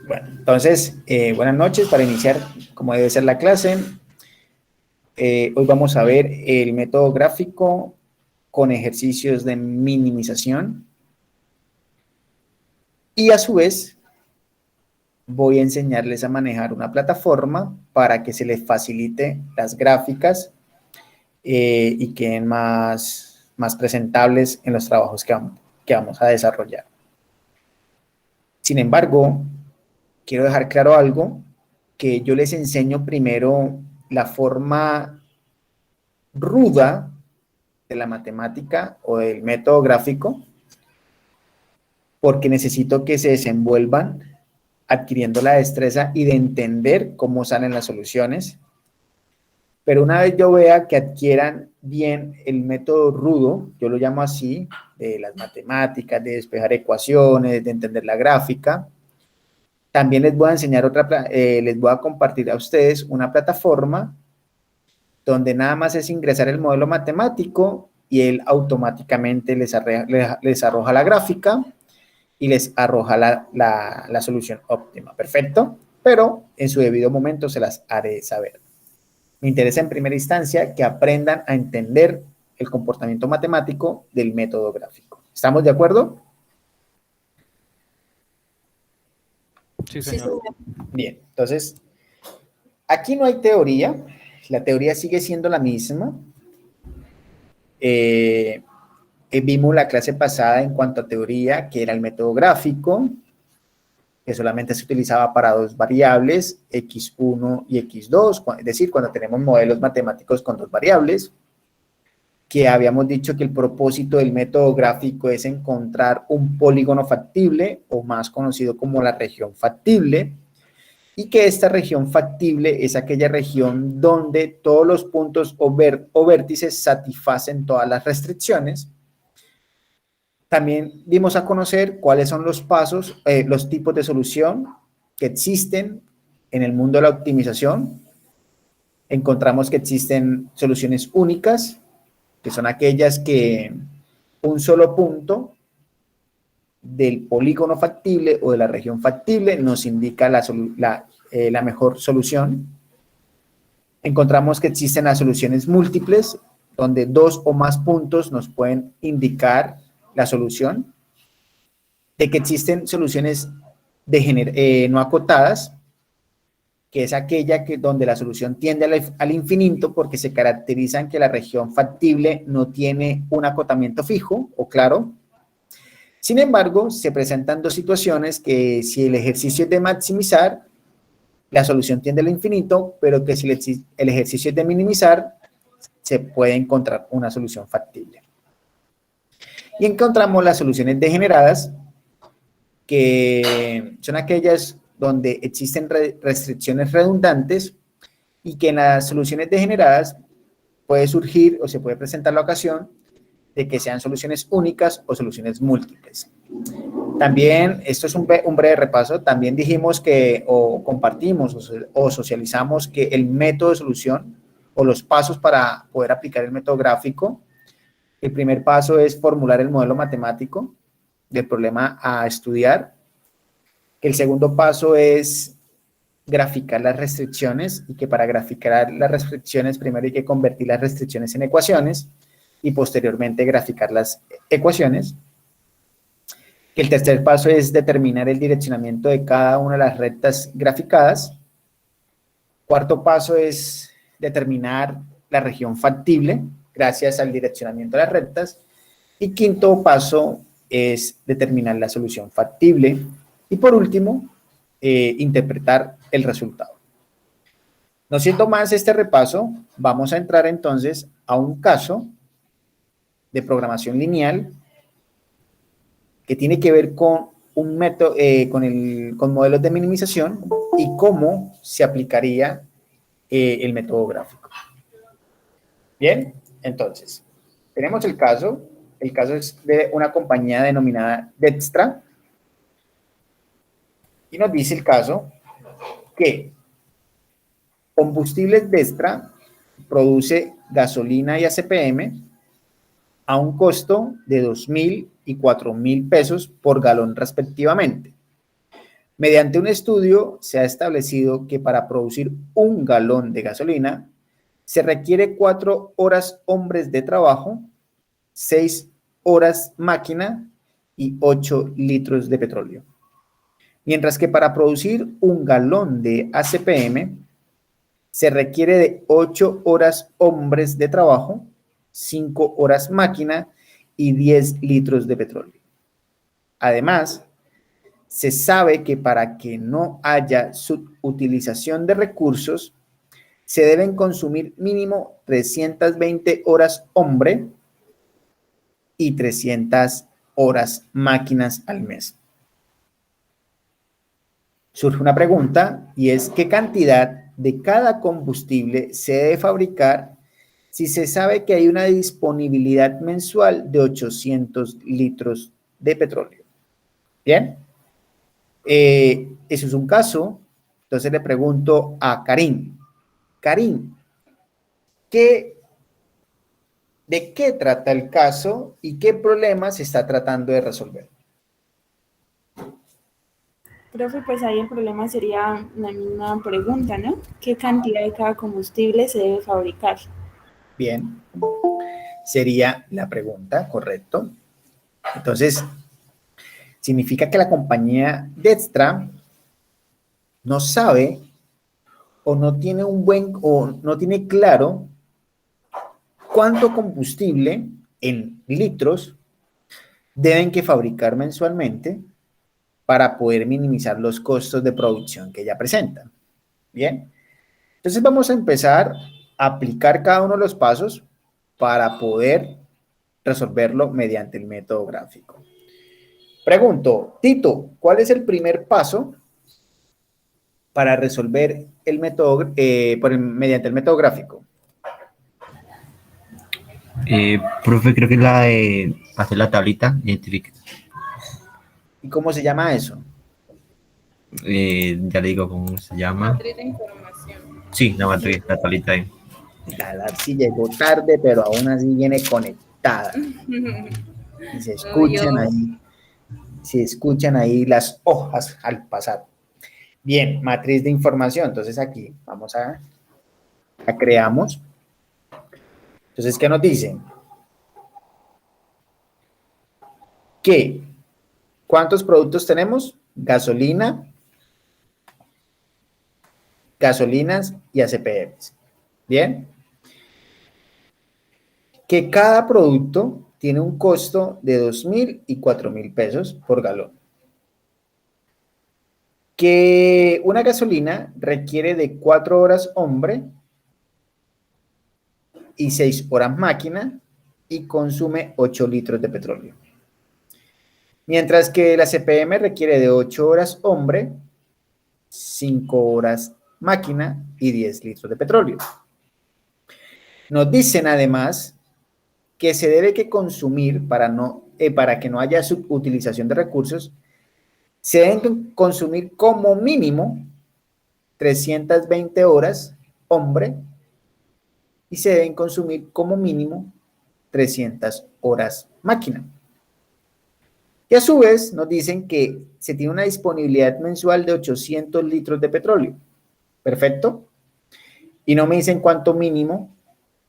Bueno, entonces, buenas noches. Para iniciar, como debe ser la clase, hoy vamos a ver el método gráfico con ejercicios de minimización y a su vez voy a enseñarles a manejar una plataforma para que se les facilite las gráficas y queden más presentables en los trabajos que vamos a desarrollar. Sin embargo, quiero dejar claro algo, que yo les enseño primero la forma ruda de la matemática o del método gráfico, porque necesito que se desenvuelvan adquiriendo la destreza y de entender cómo salen las soluciones. Pero una vez yo vea que adquieran bien el método rudo, yo lo llamo así, de las matemáticas, de despejar ecuaciones, de entender la gráfica, también les voy a enseñar les voy a compartir a ustedes una plataforma donde nada más es ingresar el modelo matemático y él automáticamente les arroja la gráfica y les arroja la solución óptima. Perfecto, pero en su debido momento se las haré saber. Me interesa en primera instancia que aprendan a entender el comportamiento matemático del método gráfico. ¿Estamos de acuerdo? Sí, señor. Bien, entonces, aquí no hay teoría. La teoría sigue siendo la misma. Vimos la clase pasada en cuanto a teoría, que era el método gráfico, que solamente se utilizaba para dos variables, x1 y x2, es decir, cuando tenemos modelos matemáticos con dos variables, que habíamos dicho que el propósito del método gráfico es encontrar un polígono factible, o más conocido como la región factible, y que esta región factible es aquella región donde todos los puntos o vértices satisfacen todas las restricciones. También dimos a conocer cuáles son los pasos, los tipos de solución que existen en el mundo de la optimización. Encontramos que existen soluciones únicas, que son aquellas que un solo punto del polígono factible o de la región factible nos indica la mejor solución. Encontramos que existen las soluciones múltiples, donde dos o más puntos nos pueden indicar la solución. De que existen soluciones no acotadas, que es aquella donde la solución tiende al infinito porque se caracteriza en que la región factible no tiene un acotamiento fijo o claro. Sin embargo, se presentan dos situaciones que si el ejercicio es de maximizar, la solución tiende al infinito, pero que si el ejercicio es de minimizar, se puede encontrar una solución factible. Y encontramos las soluciones degeneradas, que son aquellas donde existen restricciones redundantes y que en las soluciones degeneradas puede surgir o se puede presentar la ocasión de que sean soluciones únicas o soluciones múltiples. También, esto es un breve repaso, también dijimos que o compartimos o socializamos que el método de solución o los pasos para poder aplicar el método gráfico, el primer paso es formular el modelo matemático del problema a estudiar. El segundo paso es graficar las restricciones y que para graficar las restricciones primero hay que convertir las restricciones en ecuaciones y posteriormente graficar las ecuaciones. El tercer paso es determinar el direccionamiento de cada una de las rectas graficadas. Cuarto paso es determinar la región factible gracias al direccionamiento de las rectas. Y quinto paso es determinar la solución factible. Y por último, interpretar el resultado. No siendo más este repaso, vamos a entrar entonces a un caso de programación lineal que tiene que ver con un método, con modelos de minimización y cómo se aplicaría el método gráfico. Bien, entonces, tenemos el caso es de una compañía denominada Dextra, y nos dice el caso que Combustibles Dextra produce gasolina y ACPM a un costo de 2.000 y 4.000 pesos por galón respectivamente. Mediante un estudio se ha establecido que para producir 1 galón de gasolina se requiere 4 horas hombres de trabajo, 6 horas máquina y 8 litros de petróleo. Mientras que para producir 1 galón de ACPM se requiere de 8 horas hombres de trabajo, 5 horas máquina y 10 litros de petróleo. Además, se sabe que para que no haya subutilización de recursos, se deben consumir mínimo 320 horas hombre y 300 horas máquinas al mes. Surge una pregunta y es ¿qué cantidad de cada combustible se debe fabricar si se sabe que hay una disponibilidad mensual de 800 litros de petróleo? Bien, eso es un caso. Entonces le pregunto a Karim. Karim, ¿de qué trata el caso y qué problema se está tratando de resolver? Profe, pues ahí el problema sería la misma pregunta, ¿no? ¿Qué cantidad de cada combustible se debe fabricar? Bien, sería la pregunta, correcto. Entonces, significa que la compañía Dextra no sabe o no tiene o no tiene claro cuánto combustible en litros deben que fabricar mensualmente para poder minimizar los costos de producción que ya presentan. Bien, entonces vamos a empezar a aplicar cada uno de los pasos para poder resolverlo mediante el método gráfico. Pregunto, Tito, ¿cuál es el primer paso para resolver el método mediante el método gráfico? Profe, creo que es la de hacer la tablita, identifique. ¿Y cómo se llama eso? Ya le digo cómo se llama. Matriz de información. Sí, la matriz, la tablita ahí. La Darcy llegó tarde, pero aún así viene conectada. Y se escuchan ahí las hojas al pasar. Bien, matriz de información. Entonces aquí vamos la creamos. Entonces, ¿qué nos dicen? ¿Cuántos productos tenemos? Gasolinas y ACPMs. Bien. Que cada producto tiene un costo de 2.000 y 4.000 pesos por galón. Que una gasolina requiere de 4 horas hombre y 6 horas máquina y consume 8 litros de petróleo. Mientras que la CPM requiere de 8 horas hombre, 5 horas máquina y 10 litros de petróleo. Nos dicen además que se debe que consumir para que no haya subutilización de recursos, se deben consumir como mínimo 320 horas hombre y se deben consumir como mínimo 300 horas máquina. Y a su vez nos dicen que se tiene una disponibilidad mensual de 800 litros de petróleo. Perfecto. Y no me dicen cuánto mínimo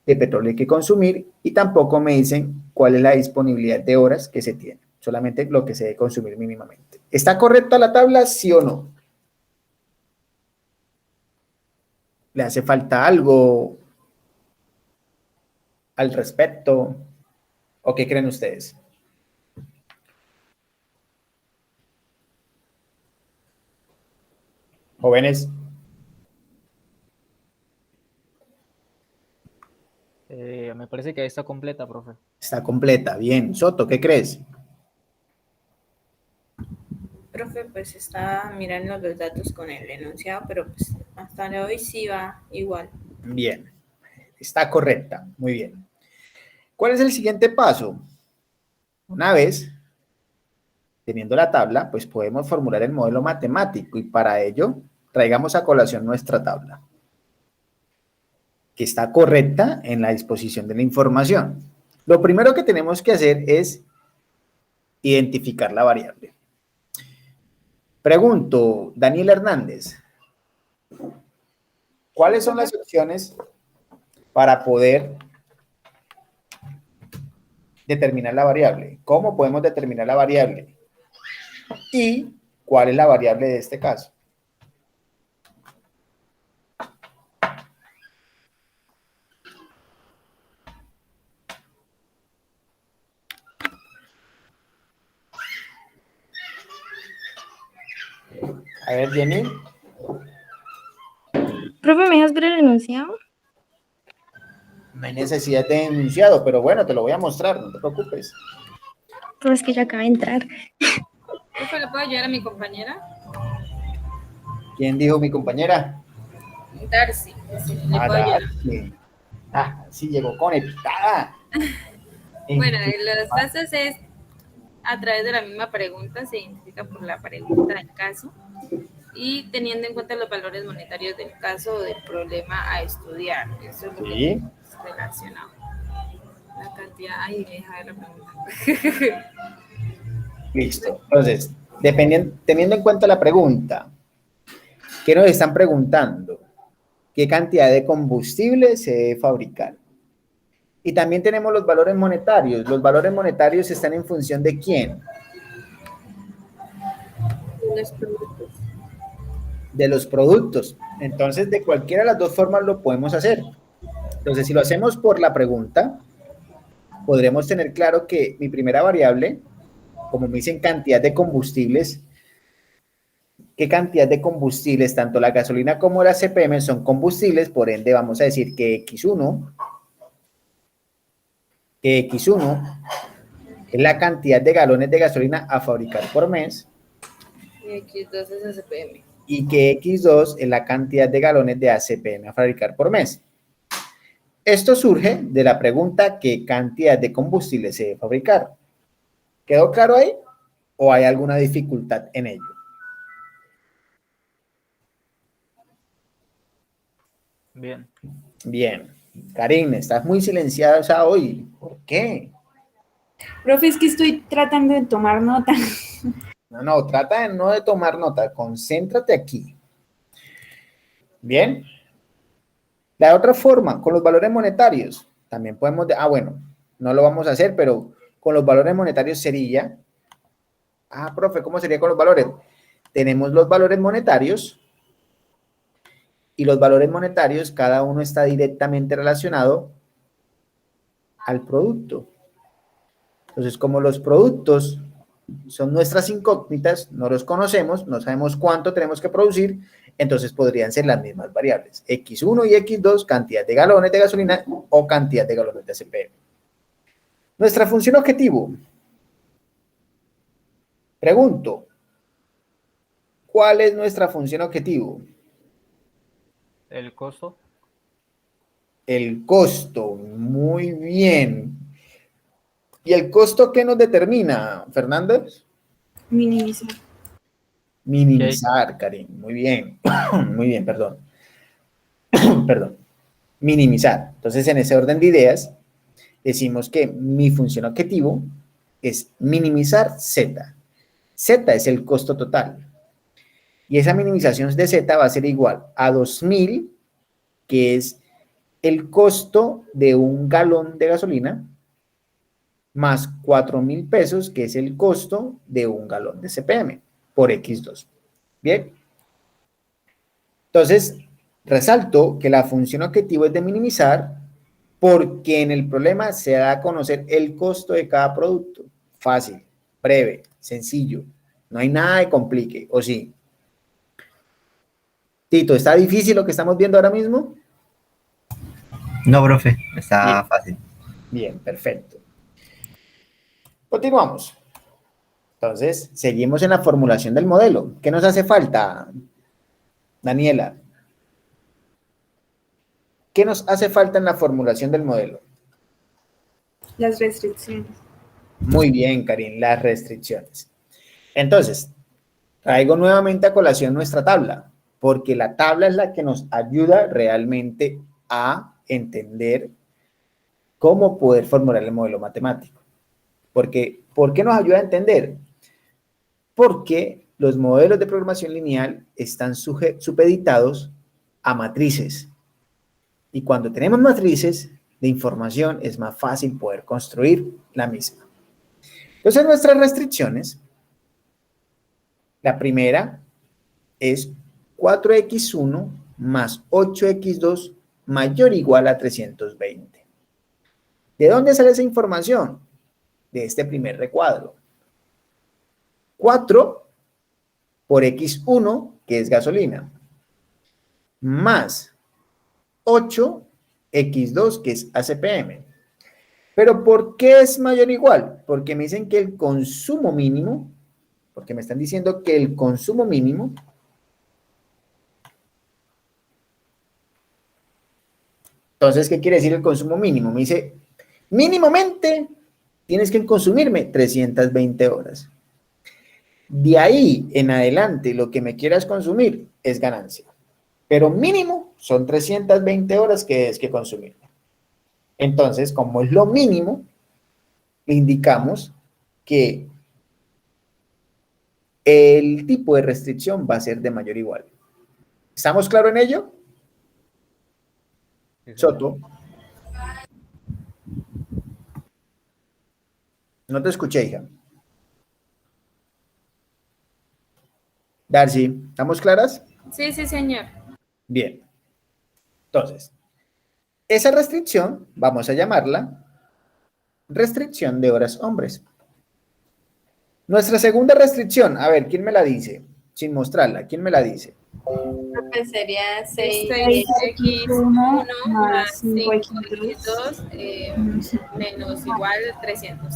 de petróleo hay que consumir y tampoco me dicen cuál es la disponibilidad de horas que se tiene. Solamente lo que se debe consumir mínimamente. ¿Está correcta la tabla, sí o no? ¿Le hace falta algo al respecto? ¿O qué creen ustedes? Jóvenes. Me parece que ahí está completa, profe. Está completa, bien. Soto, ¿qué crees? Profe, pues está mirando los datos con el enunciado, pero pues hasta hoy sí va igual. Bien, está correcta, muy bien. ¿Cuál es el siguiente paso? Una vez teniendo la tabla, pues podemos formular el modelo matemático y para ello traigamos a colación nuestra tabla, que está correcta en la disposición de la información. Lo primero que tenemos que hacer es identificar la variable. Pregunto, Daniel Hernández, ¿cuáles son las opciones para poder determinar la variable? ¿Cómo podemos determinar la variable? ¿Y cuál es la variable de este caso? A ver, Jenny. Profe, ¿me dejas ver el enunciado? No hay necesidad de enunciado, pero bueno, te lo voy a mostrar, no te preocupes. Pero es que ya acaba de entrar. Profe, ¿le puedo ayudar a mi compañera? ¿Quién dijo mi compañera? Darcy. Sí, ¿le puedo ayudar? Sí. Ah, sí llegó conectada. Bueno, los casos es a través de la misma pregunta, se identifica por la pregunta del caso y teniendo en cuenta los valores monetarios del caso o del problema a estudiar. Eso es lo que es relacionado. La cantidad, ay, deja ver la pregunta. Listo. Entonces, teniendo en cuenta la pregunta, ¿qué nos están preguntando? ¿Qué cantidad de combustible se debe fabricar? Y también tenemos los valores monetarios. Los valores monetarios están en función de ¿quién? Los productos. De los productos. Entonces, de cualquiera de las dos formas lo podemos hacer. Entonces, si lo hacemos por la pregunta, podremos tener claro que mi primera variable, como me dicen cantidad de combustibles, ¿qué cantidad de combustibles, tanto la gasolina como la CPM son combustibles? Por ende, vamos a decir que X1 es la cantidad de galones de gasolina a fabricar por mes. Y X2 es ACPM. Y que X2 es la cantidad de galones de ACPM a fabricar por mes. Esto surge de la pregunta ¿qué cantidad de combustible se debe fabricar? ¿Quedó claro ahí? ¿O hay alguna dificultad en ello? Bien. Bien. Karin, estás muy silenciada hoy. ¿Por qué? Profe, es que estoy tratando de tomar nota. No, trata de no de tomar nota. Concéntrate aquí. Bien. La otra forma, con los valores monetarios, también podemos, bueno, no lo vamos a hacer, pero con los valores monetarios sería, profe, ¿cómo sería con los valores? Tenemos los valores monetarios y los valores monetarios, cada uno está directamente relacionado al producto. Entonces, como los productos son nuestras incógnitas, no los conocemos, no sabemos cuánto tenemos que producir, entonces podrían ser las mismas variables. X1 y X2, cantidad de galones de gasolina o cantidad de galones de ACPM. Nuestra función objetivo. Pregunto, ¿cuál es nuestra función objetivo? El costo. El costo, muy bien. ¿Y el costo qué nos determina, Fernández? Minimizar. Minimizar, Karim, muy bien. Muy bien, perdón. Perdón. Minimizar. Entonces, en ese orden de ideas, decimos que mi función objetivo es minimizar Z. Z es el costo total. Y esa minimización de Z va a ser igual a 2.000, que es el costo de un galón de gasolina, más 4.000 pesos, que es el costo de un galón de CPM, por X2. Bien. Entonces, resalto que la función objetivo es de minimizar porque en el problema se da a conocer el costo de cada producto. Fácil, breve, sencillo. No hay nada de complique, ¿o sí? Tito, ¿está difícil lo que estamos viendo ahora mismo? No, profe, está Bien. fácil. Bien, perfecto. Continuamos. Entonces, seguimos en la formulación del modelo. ¿Qué nos hace falta, Daniela? ¿Qué nos hace falta en la formulación del modelo? Las restricciones. Muy bien, Karin, las restricciones. Entonces, traigo nuevamente a colación nuestra tabla, porque la tabla es la que nos ayuda realmente a entender cómo poder formular el modelo matemático. Porque, ¿por qué nos ayuda a entender? Porque los modelos de programación lineal están supeditados a matrices. Y cuando tenemos matrices de información es más fácil poder construir la misma. Entonces nuestras restricciones, la primera es 4x1 más 8x2 mayor o igual a 320. ¿De dónde sale esa información? De este primer recuadro. 4 por x1, que es gasolina, más 8x2, que es ACPM. ¿Pero por qué es mayor o igual? Porque me dicen que el consumo mínimo, porque me están diciendo que el consumo mínimo entonces, ¿qué quiere decir el consumo mínimo? Me dice, mínimamente tienes que consumirme 320 horas. De ahí en adelante, lo que me quieras consumir es ganancia. Pero mínimo son 320 horas que es que consumir. Entonces, como es lo mínimo, indicamos que el tipo de restricción va a ser de mayor o igual. ¿Estamos claros en ello? Sí, señor. Soto. No te escuché, hija. Darcy, ¿estamos claras? Sí, sí, señor. Bien. Entonces, esa restricción, vamos a llamarla restricción de horas hombres. Nuestra segunda restricción, a ver, ¿quién me la dice? Sin mostrarla, ¿quién me la dice? Profe, sería 6x1 6x1 más más 5x2 5x2 menos igual 300.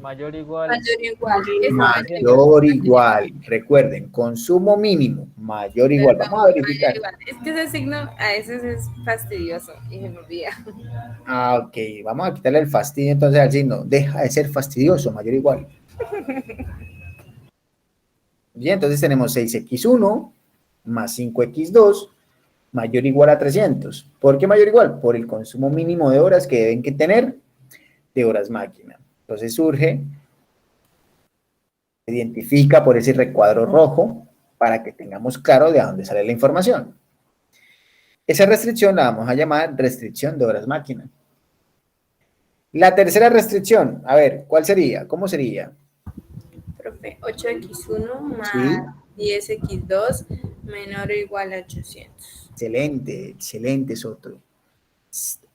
Mayor o igual. Mayor o igual. Es Mayor o igual. Recuerden, consumo mínimo, mayor o igual. Vamos a verificar. Mayor o igual. Es que ese signo a veces es fastidioso y se me olvida. Ah, ok. Vamos a quitarle el fastidio entonces al signo. Deja de ser fastidioso, mayor o igual. Bien, entonces tenemos 6x1 más 5x2 mayor o igual a 300. ¿Por qué mayor o igual? Por el consumo mínimo de horas que deben que tener de horas máquina. Entonces surge, se identifica por ese recuadro rojo para que tengamos claro de dónde sale la información. Esa restricción la vamos a llamar restricción de horas máquina. La tercera restricción, a ver, ¿cuál sería? ¿Cómo sería? Profe, 8x1 más Sí. 10x2 menor o igual a 800. Excelente, excelente, Soto.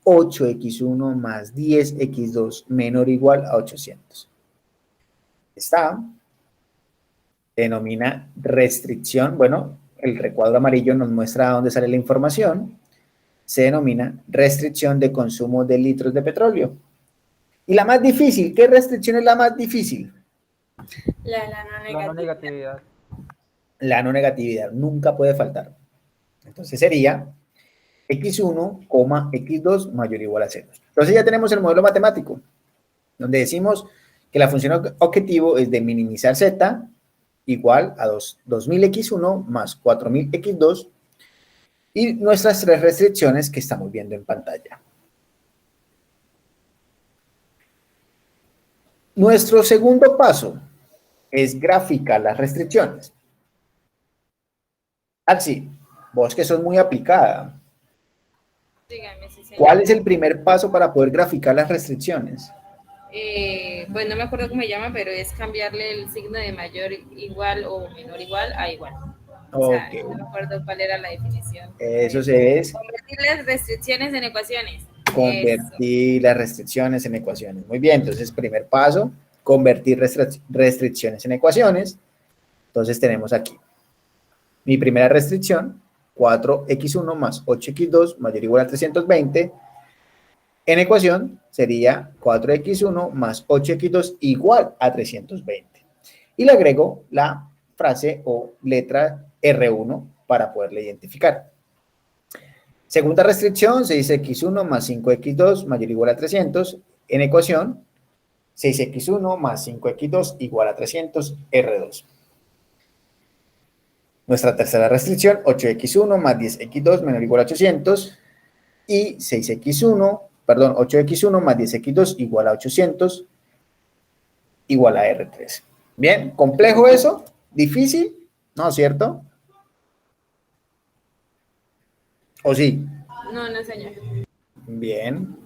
8x1 más 10x2 menor o igual a 800. Está. Denomina restricción. Bueno, el recuadro amarillo nos muestra dónde sale la información. Se denomina restricción de consumo de litros de petróleo. Y la más difícil, ¿qué restricción es la más difícil? La La negatividad. no negatividad. La no negatividad, nunca puede faltar. Entonces sería x1, x2 mayor o igual a 0. Entonces ya tenemos el modelo matemático, donde decimos que la función objetivo es de minimizar z igual a 2000x1 más 4000x2 y nuestras tres restricciones que estamos viendo en pantalla. Nuestro segundo paso es graficar las restricciones. Así, vos que sos muy aplicada, Dígame, sí, señor. ¿cuál es el primer paso para poder graficar las restricciones? Pues no me acuerdo cómo se llama, pero es cambiarle el signo de mayor igual o menor igual a igual. O sea, Ok. no me acuerdo cuál era la definición. Eso es Convertir las restricciones en ecuaciones. convertir las restricciones en ecuaciones. Muy bien, entonces primer paso, convertir restricciones en ecuaciones. Entonces tenemos aquí mi primera restricción, 4x1 más 8x2 mayor o igual a 320. En ecuación sería 4x1 más 8x2 igual a 320. Y le agrego la frase o letra R1 para poderle identificar. Segunda restricción, 6x1 más 5x2 mayor o igual a 300. En ecuación, 6x1 más 5x2 igual a 300, R2. Nuestra tercera restricción, 8x1 más 10x2 menor o igual a 800. Y 8x1 más 10x2 igual a 800 igual a R3. Bien, ¿complejo eso? ¿Difícil? ¿No, cierto? ¿O sí? No, no, señor. Bien.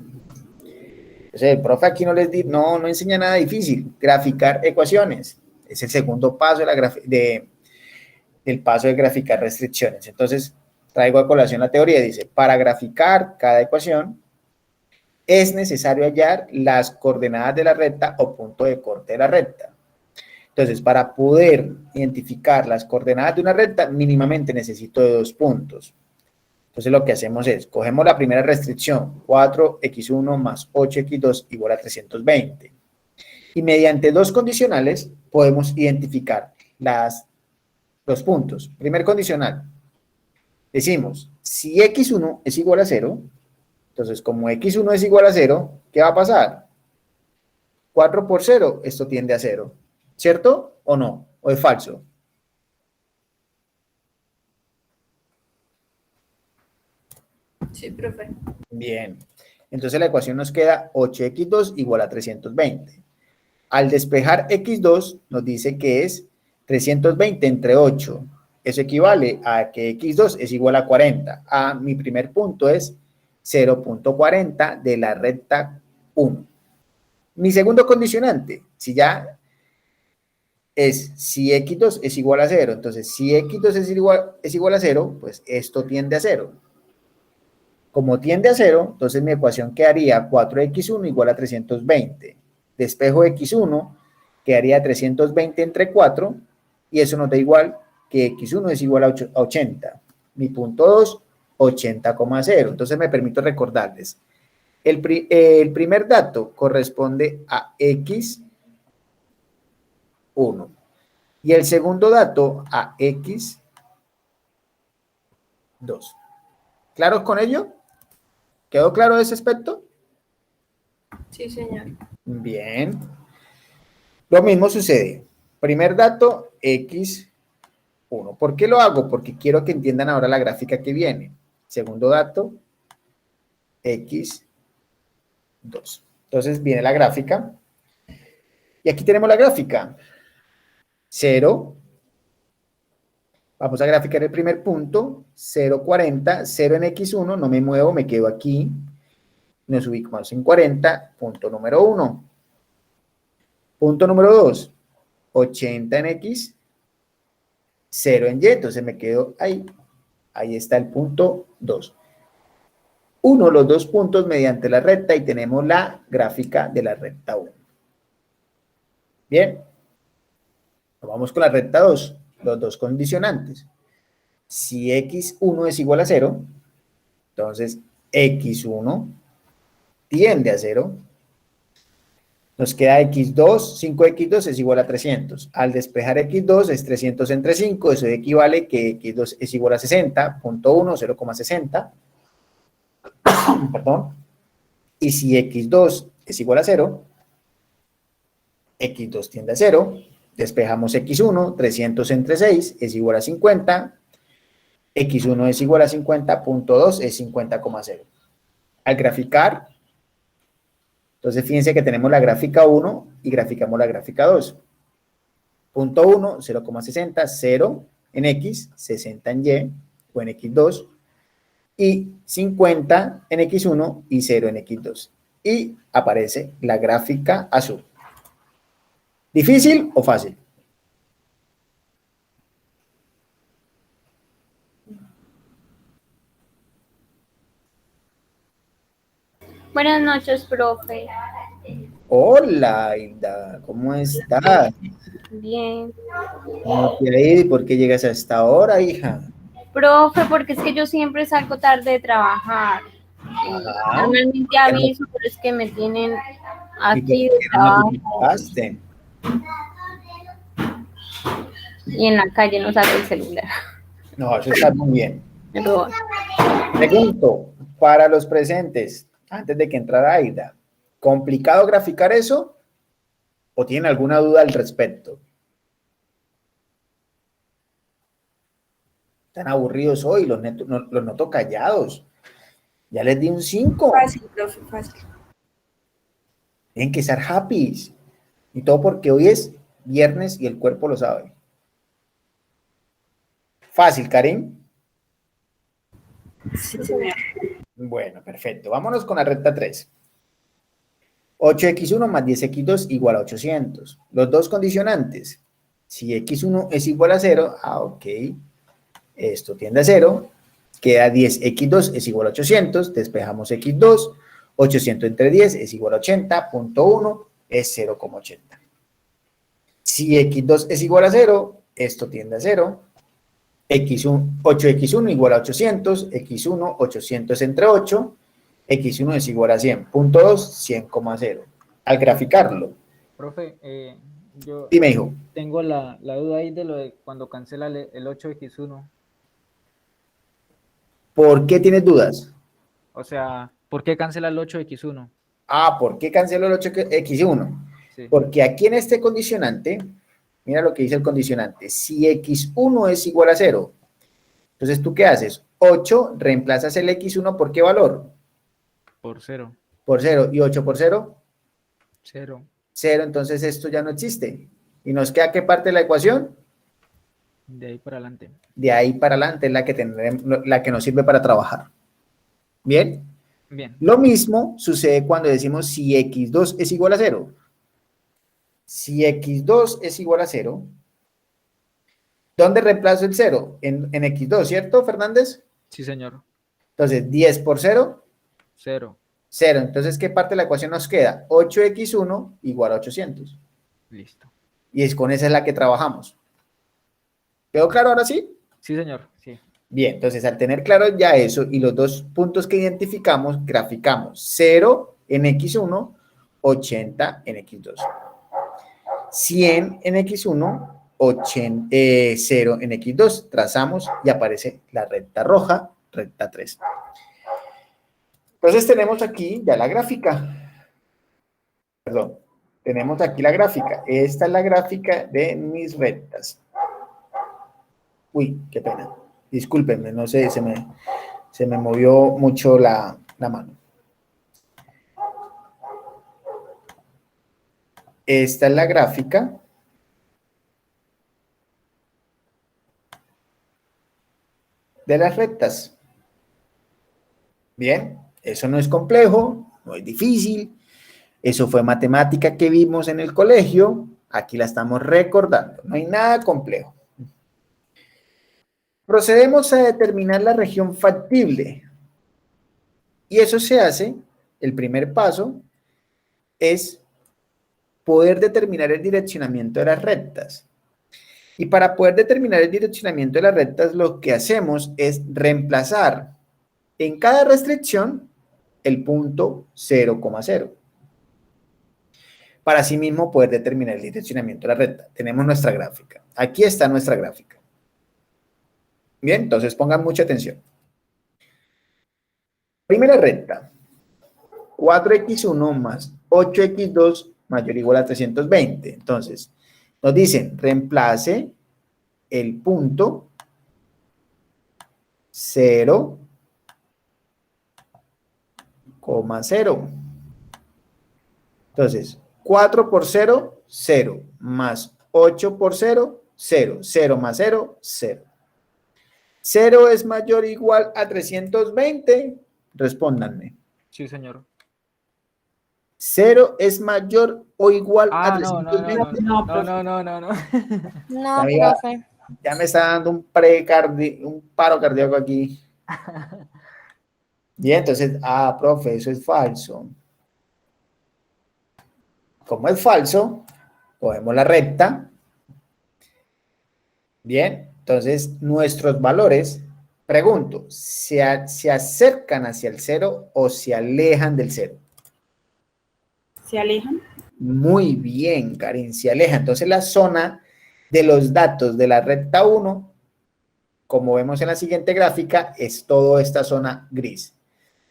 O sea, el profe aquí no enseña nada difícil. Graficar ecuaciones. Es el segundo paso del paso de graficar restricciones. Entonces, traigo a colación la teoría. Dice, para graficar cada ecuación, es necesario hallar las coordenadas de la recta o punto de corte de la recta. Entonces, para poder identificar las coordenadas de una recta, mínimamente necesito de 2 puntos. Entonces, lo que hacemos es, cogemos la primera restricción, 4x1 más 8x2 igual a 320. Y mediante 2 condicionales, podemos identificar los puntos. Primer condicional, decimos, si x1 es igual a 0, entonces, como x1 es igual a 0, ¿qué va a pasar? 4 por 0, esto tiende a 0. ¿Cierto o no? ¿O es falso? Sí, profe. Bien. Entonces, la ecuación nos queda 8x2 igual a 320. Al despejar x2, nos dice que es 320 entre 8. Eso equivale a que x2 es igual a 40. Mi primer punto es 0.40 de la recta 1. Mi segundo condicionante, si x2 es igual a 0, entonces si x2 es igual a 0, pues esto tiende a 0. Como tiende a 0, entonces mi ecuación quedaría 4x1 igual a 320. Despejo x1, quedaría 320 entre 4, y eso nos da igual que x1 es igual a 80. Mi punto 2, 80,0. Entonces me permito recordarles. El primer dato corresponde a x1 y el segundo dato a x2. ¿Claros con ello? ¿Quedó claro ese aspecto? Sí, señor. Bien. Lo mismo sucede. Primer dato, x1. ¿Por qué lo hago? Porque quiero que entiendan ahora la gráfica que viene. Segundo dato, x2. Entonces viene la gráfica. Y aquí tenemos la gráfica. 0. Vamos a graficar el primer punto. 0,40. 0 en x1. No me muevo, me quedo aquí. Nos ubicamos en 40. Punto número 1. Punto número 2. 80 en x. 0 en y. Entonces me quedo ahí. Ahí está el punto 2. Uno los 2 puntos mediante la recta y tenemos la gráfica de la recta 1. Bien. Vamos con la recta 2. Los 2 condicionantes. Si x1 es igual a 0, entonces x1 tiende a 0. Nos queda x2, 5x2 es igual a 300. Al despejar x2 es 300 entre 5, eso equivale que x2 es igual a 60, punto 1, 0,60. Perdón. Y si x2 es igual a 0, x2 tiende a 0, despejamos x1, 300 entre 6 es igual a 50, x1 es igual a 50, punto 2 es 50,0. Al graficar, entonces fíjense que tenemos la gráfica 1 y graficamos la gráfica 2. Punto 1, 0,60, 0 en x, 60 en y o en x2, y 50 en x1 y 0 en x2. Y aparece la gráfica azul. ¿Difícil o fácil? Buenas noches, profe. Hola, Hilda, ¿cómo estás? Bien. ¿Cómo te ha ido y por qué llegas a esta hora, hija? Profe, porque es que yo siempre salgo tarde de trabajar. Ajá. Normalmente aviso, pero es que me tienen ¿Y por aquí qué de no trabajo notificaste? y en la calle no saco el celular. No, eso está muy bien. Pero Pregunto, para los presentes, antes de que entrara Aida, ¿complicado graficar eso? ¿O tienen alguna duda al respecto? Están aburridos hoy, los noto callados. Ya les di un 5. Fácil, profe, fácil. Tienen que estar happy. Y todo porque hoy es viernes y el cuerpo lo sabe. Fácil, Karim. Sí, señor. Bueno, perfecto. Vámonos con la recta 3. 8x1 más 10x2 igual a 800. Los dos condicionantes. Si x1 es igual a 0, ok, esto tiende a 0. Queda 10x2 es igual a 800. Despejamos x2. 800 entre 10 es igual a 80. Punto 1 es 0,80. Si x2 es igual a 0, esto tiende a 0. 8x1 igual a 800, x1, 800 entre 8, x1 es igual a 100. Punto 2, 100,0. Al graficarlo, Profe, yo dime, hijo, tengo la duda ahí de lo de cuando cancela el 8x1. ¿por qué tienes dudas? O sea, ¿por qué cancela el 8x1? ¿Por qué canceló el 8x1? Sí. Porque aquí en este condicionante, mira lo que dice el condicionante, si x1 es igual a 0, entonces, ¿tú qué haces? 8, reemplazas el x1 ¿por qué valor? Por 0. Por 0. ¿Y 8 por 0? 0. 0, entonces esto ya no existe. ¿Y nos queda qué parte de la ecuación? De ahí para adelante. De ahí para adelante es la que nos sirve para trabajar. ¿Bien? Bien. Lo mismo sucede cuando decimos si x2 es igual a 0. Si x2 es igual a 0, ¿dónde reemplazo el 0? En x2, ¿cierto, Fernández? Sí, señor. Entonces, 10 por 0, 0. 0. Entonces, ¿qué parte de la ecuación nos queda? 8x1 igual a 800. Listo. Y con esa es la que trabajamos. ¿Quedó claro ahora sí? Sí, señor. Sí. Bien, entonces al tener claro ya eso y los dos puntos que identificamos, graficamos 0 en x1, 80 en x2. 100 en x1, 0 en x2. Trazamos y aparece la recta roja, recta 3. Entonces tenemos aquí ya la gráfica. Perdón, tenemos aquí la gráfica. Esta es la gráfica de mis rectas. Uy, qué pena. Discúlpenme, no sé, se me movió mucho la mano. Esta es la gráfica de las rectas. Bien, eso no es complejo, no es difícil. Eso fue matemática que vimos en el colegio. Aquí la estamos recordando. No hay nada complejo. Procedemos a determinar la región factible. Y eso se hace, el primer paso, es poder determinar el direccionamiento de las rectas. Y para poder determinar el direccionamiento de las rectas, lo que hacemos es reemplazar en cada restricción el punto 0,0. Para así mismo poder determinar el direccionamiento de la recta. Tenemos nuestra gráfica. Aquí está nuestra gráfica. Bien, entonces pongan mucha atención. Primera recta. 4x1 más 8x2 mayor o igual a 320. Entonces, nos dicen, reemplace el punto 0,0. Entonces, 4 por 0, 0, más 8 por 0, 0, 0 más 0, 0. 0 es mayor o igual a 320. Respóndanme. Sí, señor. 0 es mayor o igual a No, 320. no. No, Amiga, profe. ya me está dando un paro cardíaco aquí. Bien, entonces, profe, eso es falso. Como es falso, cogemos la recta. Bien, entonces nuestros valores, pregunto, ¿se acercan hacia el 0 o se alejan del 0? ¿Se alejan? Muy bien, Karin, se aleja. Entonces la zona de los datos de la recta 1, como vemos en la siguiente gráfica, es toda esta zona gris.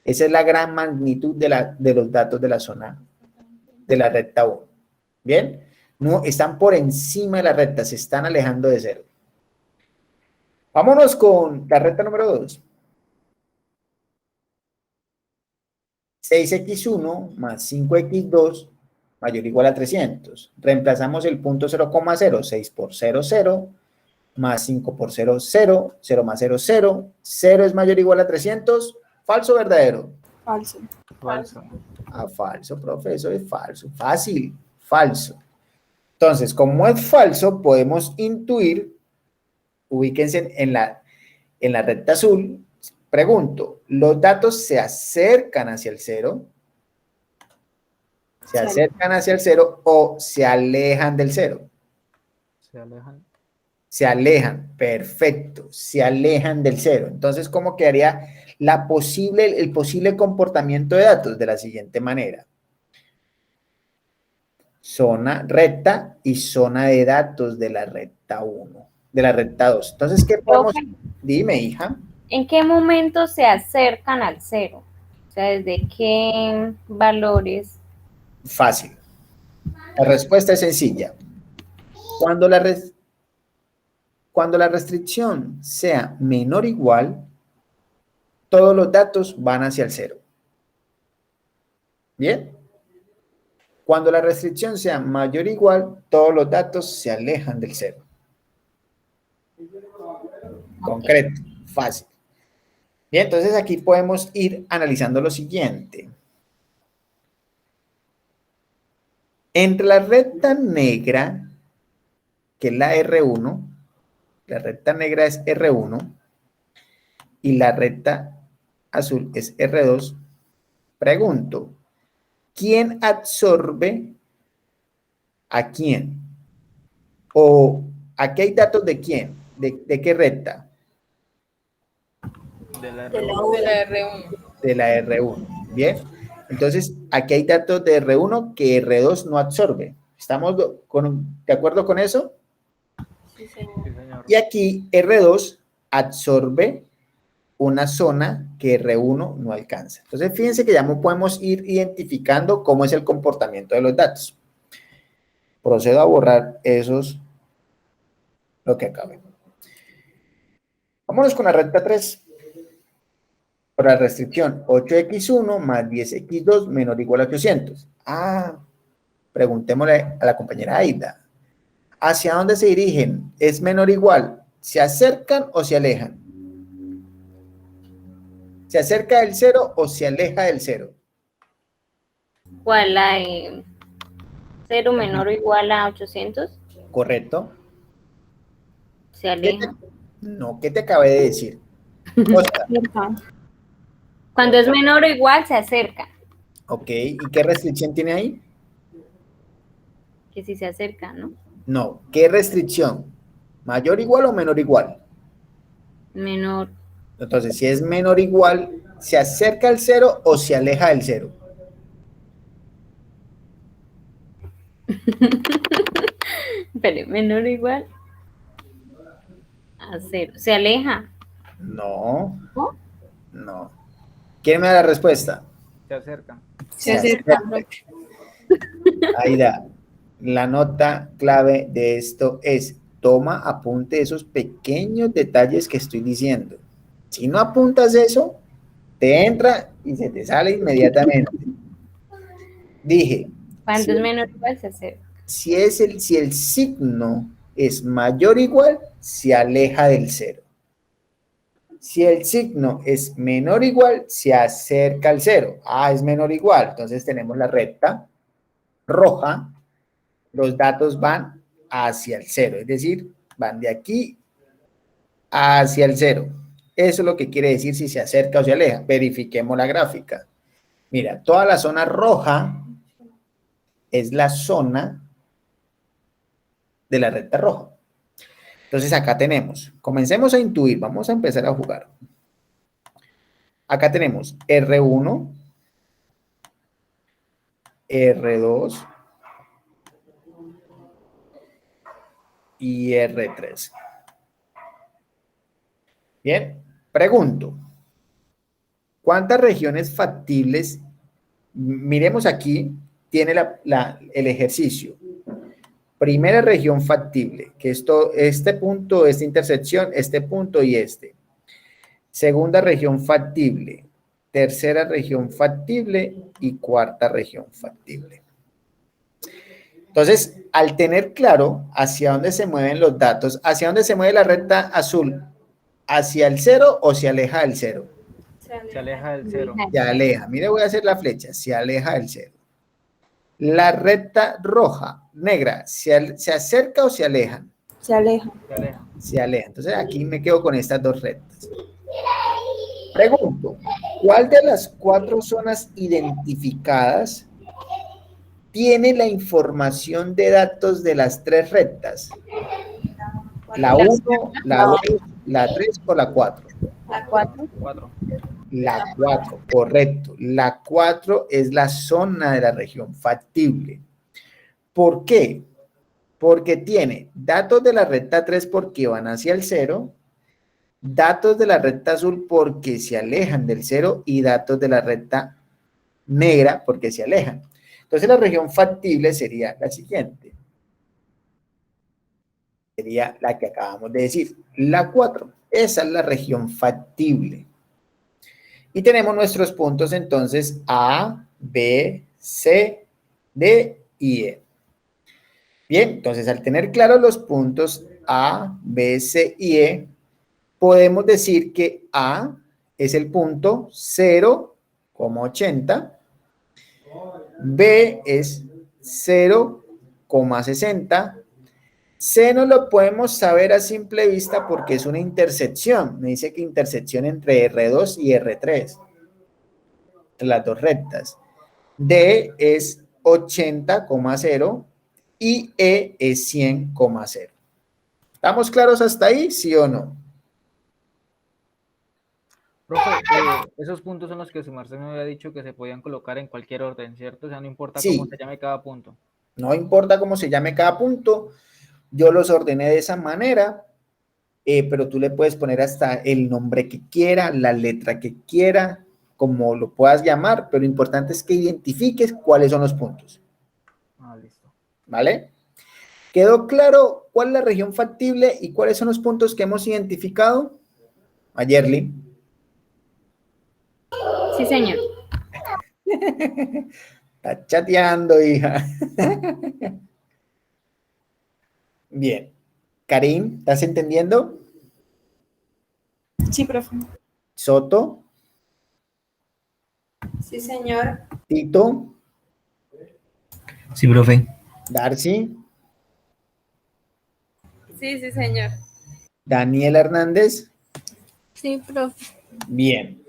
Esa es la gran magnitud de los datos de la zona de la recta 1. ¿Bien? No, están por encima de la recta, se están alejando de 0. Vámonos con la recta número 2. 6x1 más 5x2 mayor o igual a 300. Reemplazamos el punto 0,0. 6 por 0, 0. Más 5 por 0, 0. 0 más 0, 0. 0 es mayor o igual a 300. ¿Falso o verdadero? Falso. Falso. Ah, falso, profe, eso es falso. Fácil, falso. Entonces, como es falso, podemos intuir, ubíquense en la recta azul. Pregunto, ¿los datos se acercan hacia el 0? ¿Se acercan hacia el 0 o se alejan del 0? Se alejan. Se alejan, perfecto, se alejan del 0. Entonces, ¿cómo quedaría el posible comportamiento de datos? De la siguiente manera. Zona recta y zona de datos de la recta 1, de la recta 2. Entonces, ¿qué podemos? Profe, Dime, hija. ¿en qué momento se acercan al 0? O sea, ¿desde qué valores? Fácil. La respuesta es sencilla. Cuando la restricción sea menor o igual, todos los datos van hacia el 0. ¿Bien? Cuando la restricción sea mayor o igual, todos los datos se alejan del 0. Concreto, fácil. Bien, entonces aquí podemos ir analizando lo siguiente. Entre la recta negra, que es la R1, la recta negra es R1, y la recta azul es R2, pregunto, ¿quién absorbe a quién? ¿O aquí hay datos de quién? ¿De qué recta? De la De la R1. De la R1. De la R1. Bien. Entonces, aquí hay datos de R1 que R2 no absorbe. ¿Estamos de acuerdo con eso? Sí, señor. Sí, señor. Y aquí R2 absorbe una zona que R1 no alcanza. Entonces, fíjense que ya podemos ir identificando cómo es el comportamiento de los datos. Procedo a borrar esos, lo que acabe. Vámonos con la recta 3. Por la restricción 8x1 más 10x2 menor o igual a 800. Preguntémosle a la compañera Aida. ¿Hacia dónde se dirigen? ¿Es menor o igual? ¿Se acercan o se alejan? ¿Se acerca del 0 o se aleja del 0? ¿Cuál hay? 0 menor o igual a 800, ¿Correcto? se aleja. No, ¿qué te acabé de decir? Oscar, Cerca. Cuando es menor o igual, se acerca. ok, ¿y qué restricción tiene ahí? Que si se acerca, ¿no? No, ¿qué restricción? ¿Mayor igual o menor igual? Menor. Entonces, si es menor igual, ¿se acerca al 0 o se aleja del 0? Pero menor o igual a 0. Se aleja. No, ¿No? no. ¿Quién me da la respuesta? Se acercan. Se acerca. Aida, la nota clave de esto es, toma apunte de esos pequeños detalles que estoy diciendo. Si no apuntas eso, te entra y se te sale inmediatamente. Dije, Cuando es menor o igual, se acerca. si el signo es mayor o igual, se aleja del 0. Si el signo es menor o igual, se acerca al 0. Es menor o igual. Entonces tenemos la recta roja. Los datos van hacia el 0. Es decir, van de aquí hacia el 0. Eso es lo que quiere decir si se acerca o se aleja. Verifiquemos la gráfica. Mira, toda la zona roja es la zona de la recta roja. Entonces acá tenemos, comencemos a intuir, vamos a empezar a jugar. Acá tenemos R1, R2 y R3. Bien, pregunto, ¿cuántas regiones factibles? Miremos aquí, tiene el ejercicio. Primera región factible, que es este punto, esta intersección, este punto y este. Segunda región factible, tercera región factible y cuarta región factible. Entonces, al tener claro hacia dónde se mueven los datos, hacia dónde se mueve la recta azul, ¿hacia el 0 o se aleja del 0? Se aleja del 0. Se aleja. Mire, voy a hacer la flecha. Se aleja del 0. La recta roja, negra, ¿se acerca o se aleja? Se aleja. Se aleja. Se aleja. Entonces, aquí me quedo con estas dos rectas. Pregunto, ¿cuál de las 4 zonas identificadas tiene la información de datos de las 3 rectas? ¿La 1, la 2, la 3 o la 4? La 4. 4. La 4, correcto. La 4 es la zona de la región factible. ¿Por qué? Porque tiene datos de la recta 3 porque van hacia el 0, datos de la recta azul porque se alejan del 0 y datos de la recta negra porque se alejan. Entonces la región factible sería la siguiente. Sería la que acabamos de decir, la 4. Esa es la región factible. Y tenemos nuestros puntos entonces A, B, C, D y E. Bien, entonces al tener claros los puntos A, B, C y E, podemos decir que A es el punto 0,80, B es 0,60, C no lo podemos saber a simple vista porque es una intersección. Me dice que intersección entre R2 y R3, entre las dos rectas. D es 80,0 y E es 100,0. ¿Estamos claros hasta ahí, sí o no? Profe, esos puntos son los que su merced me había dicho que se podían colocar en cualquier orden, ¿cierto? O sea, no importa Sí. cómo se llame cada punto. No importa cómo se llame cada punto, yo los ordené de esa manera, pero tú le puedes poner hasta el nombre que quiera, la letra que quiera, como lo puedas llamar, pero lo importante es que identifiques cuáles son los puntos. Ah, listo. ¿Vale? ¿Quedó claro cuál es la región factible y cuáles son los puntos que hemos identificado? Ayerly. Sí, señor. Está chateando, hija. Bien. Karim, ¿estás entendiendo? Sí, profe. Soto, Sí, señor. Tito, Sí, profe. Darcy, Sí, sí, señor. Daniel Hernández. Sí, profe. Bien.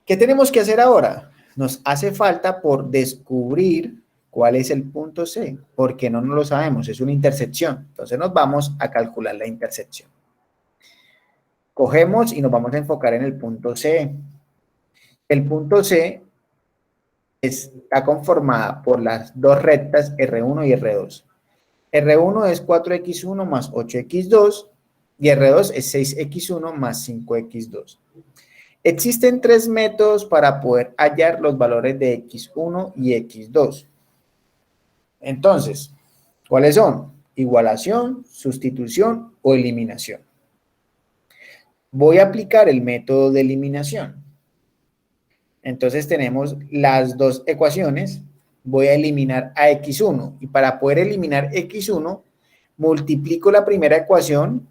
¿Qué tenemos que hacer ahora? Nos hace falta por descubrir cuál es el punto C, porque no lo sabemos, es una intersección. Entonces nos vamos a calcular la intersección. Cogemos y nos vamos a enfocar en el punto C. El punto C está conformada por las dos rectas R1 y R2. R1 es 4x1 más 8x2 y R2 es 6x1 más 5x2. Existen 3 métodos para poder hallar los valores de x1 y x2. Entonces, ¿cuáles son? Igualación, sustitución o eliminación. Voy a aplicar el método de eliminación. Entonces tenemos las dos ecuaciones. Voy a eliminar a x1 y para poder eliminar x1 multiplico la primera ecuación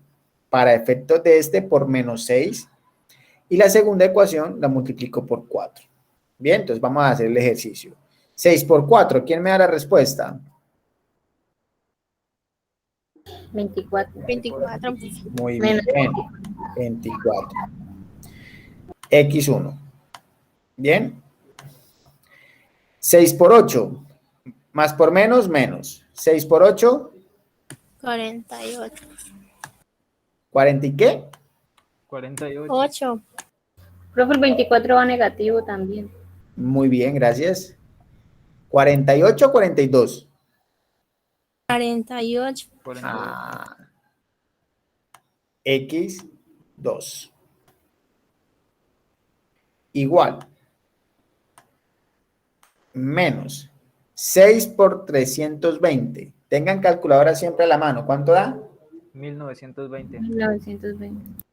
para efectos de este por menos 6 y la segunda ecuación la multiplico por 4. Bien, entonces vamos a hacer el ejercicio. 6 por 4, ¿quién me da la respuesta? 24. 24. Muy bien, 24. X1. Bien. 6 por 8, más por menos, menos. 6 por 8, 48. 40 y qué? 48. 8. Profe, el 24 va negativo también. Muy bien, gracias. 48 o 42. 48. 48. Ah, X2. Igual. Menos 6 por 320. Tengan calculadora siempre a la mano. ¿Cuánto da? 1920. 1920.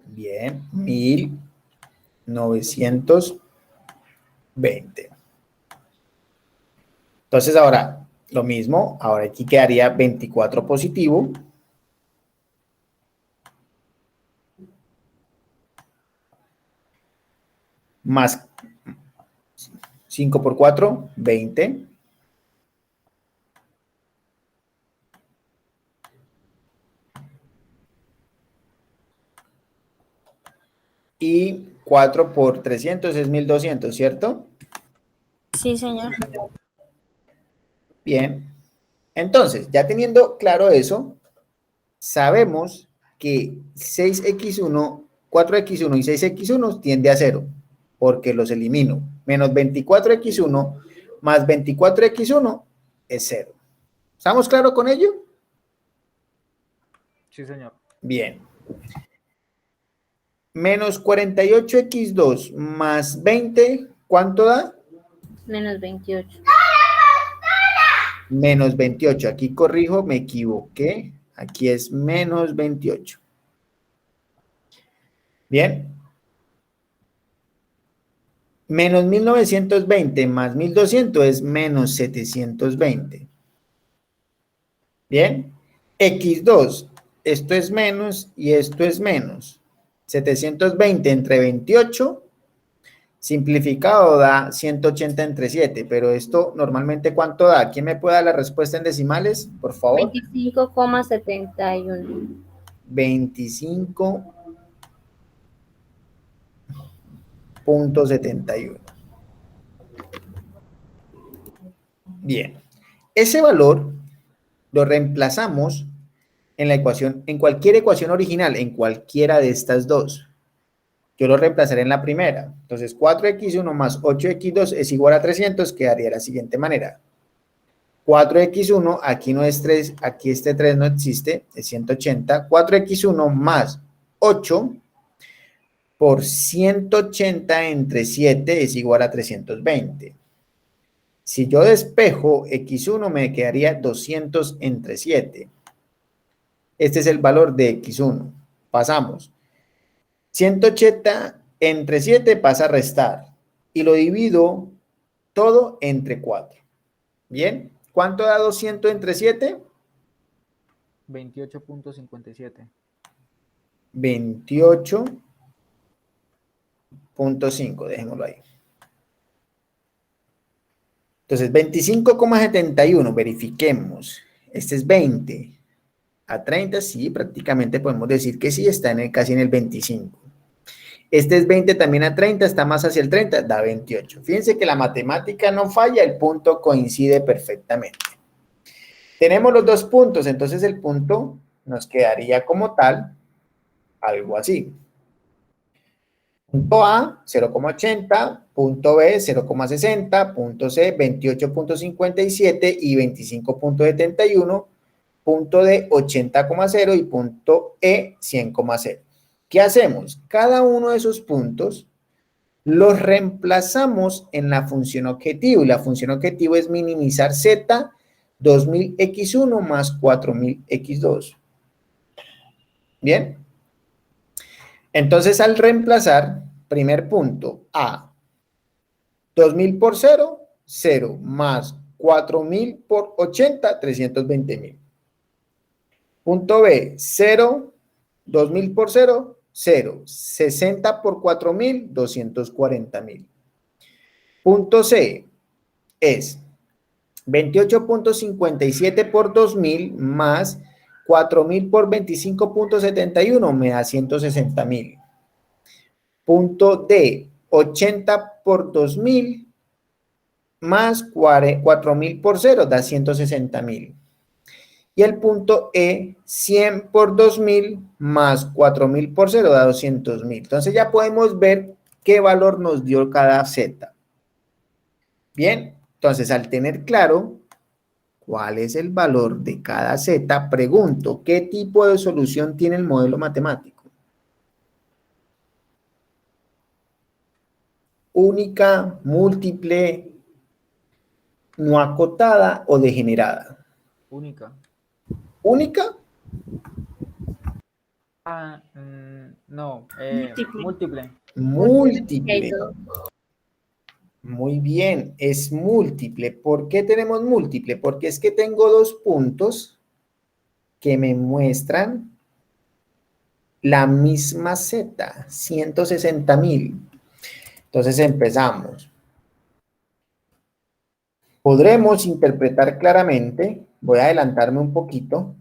Bien, 1920. Entonces ahora, Lo mismo, ahora aquí quedaría 24 positivo. Más 5 por 4, 20. Y 4 por 300 es 1200, ¿cierto? Sí, señor. Bien. Entonces, ya teniendo claro eso, sabemos que 6x1, 4x1 y 6x1 tiende a 0, porque los elimino. Menos 24x1 más 24x1 es 0. ¿Estamos claros con ello? Sí, señor. Bien. Menos 48x2 más 20, ¿cuánto da? Menos 28. Menos 28. Aquí corrijo, me equivoqué. Aquí es menos 28. Bien. Menos 1920 más 1200 es menos 720. Bien. X2. Esto es menos y esto es menos. 720 entre 28. Simplificado da 180 entre 7, pero esto normalmente ¿cuánto da? ¿Quién me puede dar la respuesta en decimales, por favor? 25,71. 25.71. Bien. Ese valor lo reemplazamos en la ecuación, en cualquier ecuación original, en cualquiera de estas dos. Yo lo reemplazaré en la primera. Entonces, 4x1 más 8x2 es igual a 300, quedaría de la siguiente manera. 4x1, aquí no es 3, aquí este 3 no existe, es 180. 4x1 más 8 por 180 entre 7 es igual a 320. Si yo despejo x1 me quedaría 200 entre 7. Este es el valor de x1. Pasamos. 180 entre 7 pasa a restar. Y lo divido todo entre 4. Bien. ¿Cuánto da 200 entre 7? 28.57. 28.5. Dejémoslo ahí. Entonces, 25,71. Verifiquemos. Este es 20. A 30, sí, prácticamente podemos decir que sí, está casi en el 25. Este es 20 también a 30, está más hacia el 30, da 28. Fíjense que la matemática no falla, el punto coincide perfectamente. Tenemos los dos puntos, entonces el punto nos quedaría como tal, algo así. Punto A, 0,80, punto B, 0,60, punto C, 28.57 y 25.71, punto D, 80,0 y punto E, 100,0. ¿Qué hacemos? Cada uno de esos puntos los reemplazamos en la función objetivo, y la función objetivo es minimizar z 2000x1 más 4000x2. Bien. Entonces, al reemplazar, primer punto, A, 2000 por 0, 0, más 4000 por 80, 320.000. Punto B, 0, 2000 por 0, 0, 60 por 4000, 240.000. Punto C es 28.57 por 2000 más 4000 por 25.71 me da 160.000. Punto D, 80 por 2000 más 4000 por 0 da 160.000. Y el punto E, 100 por 2000 más 4000 por 0 da 200.000. Entonces ya podemos ver qué valor nos dio cada Z. Bien, entonces al tener claro cuál es el valor de cada Z, pregunto, ¿qué tipo de solución tiene el modelo matemático? Única, múltiple, no acotada o degenerada. Única. ¿Única? No, Múltiple. múltiple. Múltiple. Muy bien, es múltiple. ¿Por qué tenemos múltiple? Porque es que tengo dos puntos que me muestran la misma Z, 160.000. Entonces empezamos. Podremos interpretar claramente, voy a adelantarme un poquito,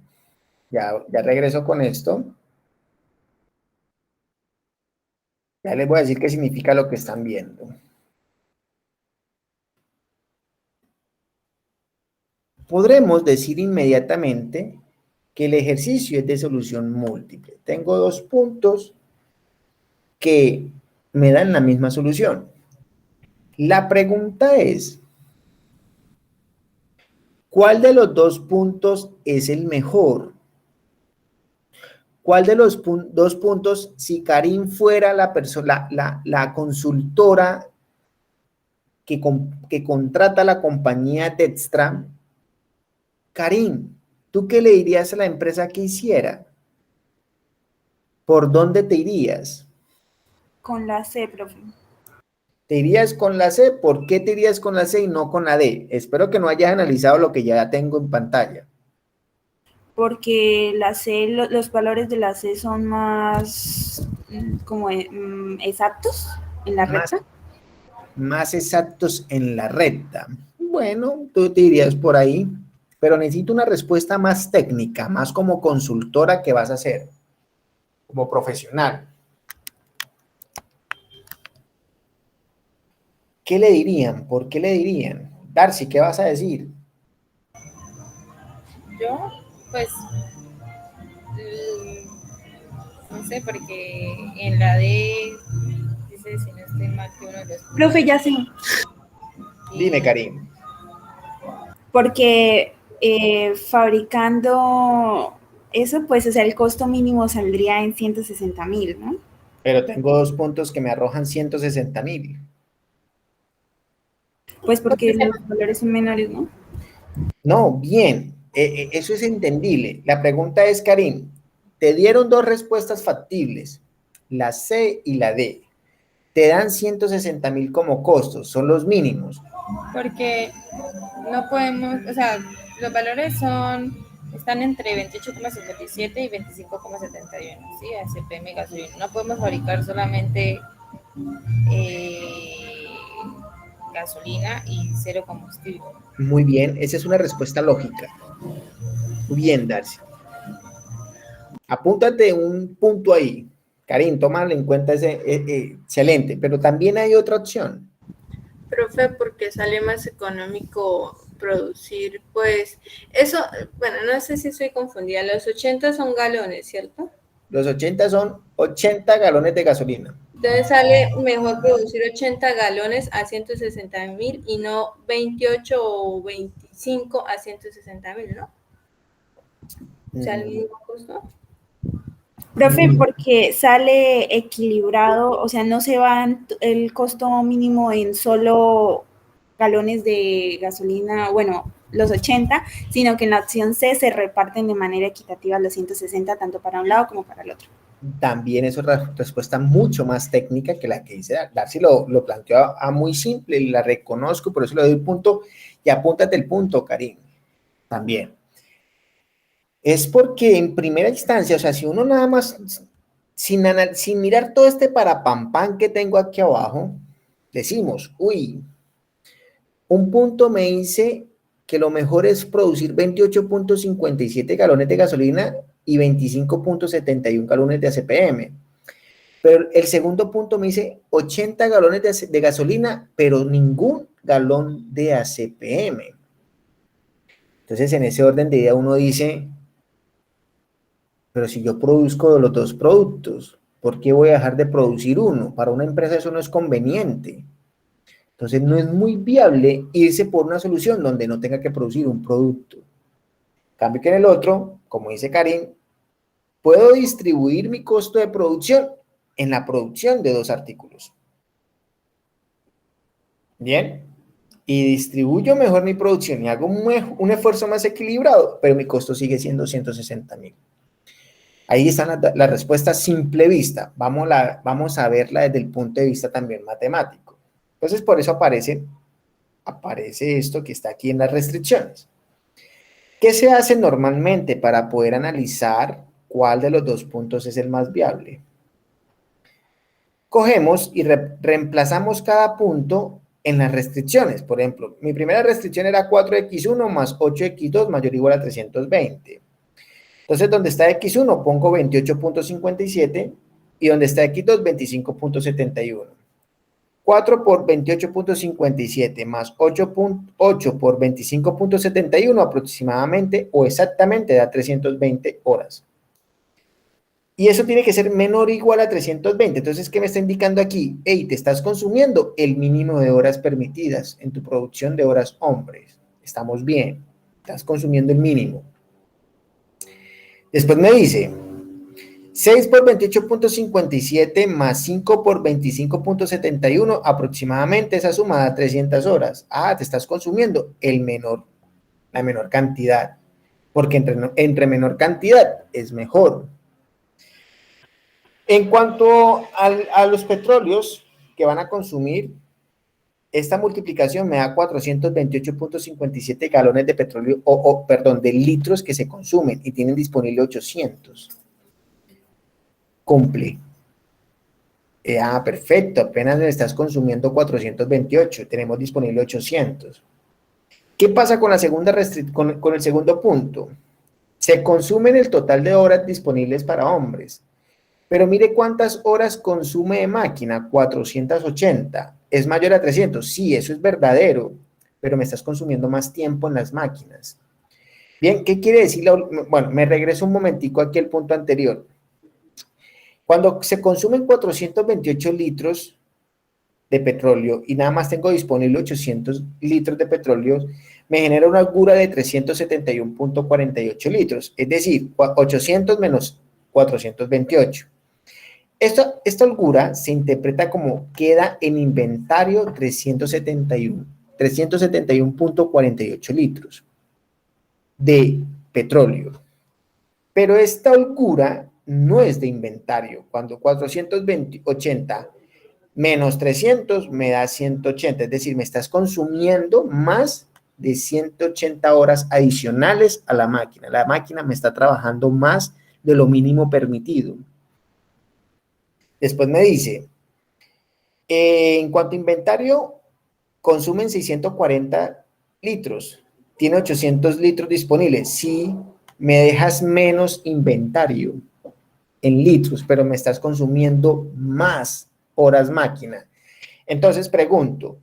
ya regreso con esto. Ya les voy a decir qué significa lo que están viendo. Podremos decir inmediatamente que el ejercicio es de solución múltiple. Tengo dos puntos que me dan la misma solución. La pregunta es, ¿cuál de los dos puntos es el mejor? ¿Cuál de los dos puntos, si Karim fuera la persona, la consultora que contrata a la compañía Textra, Karim, ¿tú qué le dirías a la empresa que hiciera? ¿Por dónde te irías? Con la C, profe. ¿Te irías con la C? ¿Por qué te irías con la C y no con la D? Espero que no hayas analizado lo que ya tengo en pantalla. Porque la C, los valores de la C son más como exactos en la recta. Más exactos en la recta. Bueno, tú te irías por ahí, pero necesito una respuesta más técnica, más como consultora que vas a hacer, como profesional. ¿Qué le dirían? ¿Por qué le dirían? Darcy, ¿qué vas a decir? Yo, pues, no sé, porque en la D dice, si no estoy mal, que uno de los... Profe, ya sé. Dime, Karim. Porque fabricando eso, pues, o sea, el costo mínimo saldría en 160.000, ¿no? Pero tengo dos puntos que me arrojan 160.000. Pues porque los valores son menores, ¿no? No, bien, eso es entendible. La pregunta es, Karim, te dieron dos respuestas factibles, la C y la D. Te dan 160.000 como costos, son los mínimos. Porque no podemos, o sea, los valores están entre 28,57 y 25,71, ¿sí? ACPM gasolina. No podemos fabricar solamente gasolina y cero combustible. Muy bien, esa es una respuesta lógica. Muy bien, Darcy. Apúntate un punto ahí. Karim, tómalo en cuenta, excelente, pero también hay otra opción. Profe, porque sale más económico producir, pues, eso, bueno, no sé si estoy confundida, los 80 son galones, ¿cierto? Los 80 son 80 galones de gasolina. Entonces sale mejor producir 80 galones a 160.000 y no 28 o 25 a 160.000, ¿no? O sea, el mismo costo. Profe, porque sale equilibrado, o sea, no se va el costo mínimo en solo galones de gasolina, bueno, los 80, sino que en la opción C se reparten de manera equitativa los 160, tanto para un lado como para el otro. También es otra respuesta mucho más técnica que la que dice Darcy. Lo planteó a muy simple, la reconozco, por eso le doy el punto y apúntate el punto, Karim. También. Es porque en primera instancia, o sea, si uno nada más, sin mirar todo este parapampán que tengo aquí abajo, decimos, uy, un punto me dice que lo mejor es producir 28.57 galones de gasolina y 25.71 galones de ACPM. Pero el segundo punto me dice 80 galones de gasolina, pero ningún galón de ACPM. Entonces, en ese orden de idea uno dice, pero si yo produzco los dos productos, ¿por qué voy a dejar de producir uno? Para una empresa eso no es conveniente. Entonces, no es muy viable irse por una solución donde no tenga que producir un producto. En cambio que en el otro, como dice Karim, puedo distribuir mi costo de producción en la producción de dos artículos. Bien, y distribuyo mejor mi producción y hago un esfuerzo más equilibrado, pero mi costo sigue siendo 160.000. Ahí están las respuestas simple vista. Vamos a verla desde el punto de vista también matemático. Entonces, por eso aparece esto que está aquí en las restricciones. ¿Qué se hace normalmente para poder analizar cuál de los dos puntos es el más viable? Cogemos y reemplazamos cada punto en las restricciones. Por ejemplo, mi primera restricción era 4x1 más 8x2 mayor o igual a 320. Entonces, donde está x1 pongo 28.57 y donde está x2 25.71. 4 por 28.57 más 8 por 25.71 aproximadamente o exactamente da 320 horas. Y eso tiene que ser menor o igual a 320. Entonces, ¿qué me está indicando aquí? Hey, te estás consumiendo el mínimo de horas permitidas en tu producción de horas hombres. Estamos bien. Estás consumiendo el mínimo. Después me dice 6 por 28.57 más 5 por 25.71 aproximadamente esa suma da 300 horas. Ah, te estás consumiendo la menor cantidad. Porque entre menor cantidad es mejor. En cuanto a los petróleos que van a consumir, esta multiplicación me da 428.57 galones de petróleo, perdón, de litros que se consumen y tienen disponible 800. Cumple. Perfecto, apenas le estás consumiendo 428, tenemos disponible 800. ¿Qué pasa con la segunda con el segundo punto? Se consumen el total de horas disponibles para hombres. Pero mire cuántas horas consume de máquina, 480. ¿Es mayor a 300? Sí, eso es verdadero, pero me estás consumiendo más tiempo en las máquinas. Bien, ¿qué quiere decir? Bueno, me regreso un momentico aquí al punto anterior. Cuando se consumen 428 litros de petróleo y nada más tengo disponible 800 litros de petróleo, me genera una holgura de 371.48 litros, es decir, 800 menos 428. Esta holgura se interpreta como queda en inventario 371.48 litros de petróleo. Pero esta holgura no es de inventario. Cuando 480 menos 300 me da 180, es decir, me estás consumiendo más de 180 horas adicionales a la máquina. La máquina me está trabajando más de lo mínimo permitido. Después me dice, en cuanto a inventario, consumen 640 litros. Tiene 800 litros disponibles. Sí, me dejas menos inventario en litros, pero me estás consumiendo más horas máquina. Entonces pregunto,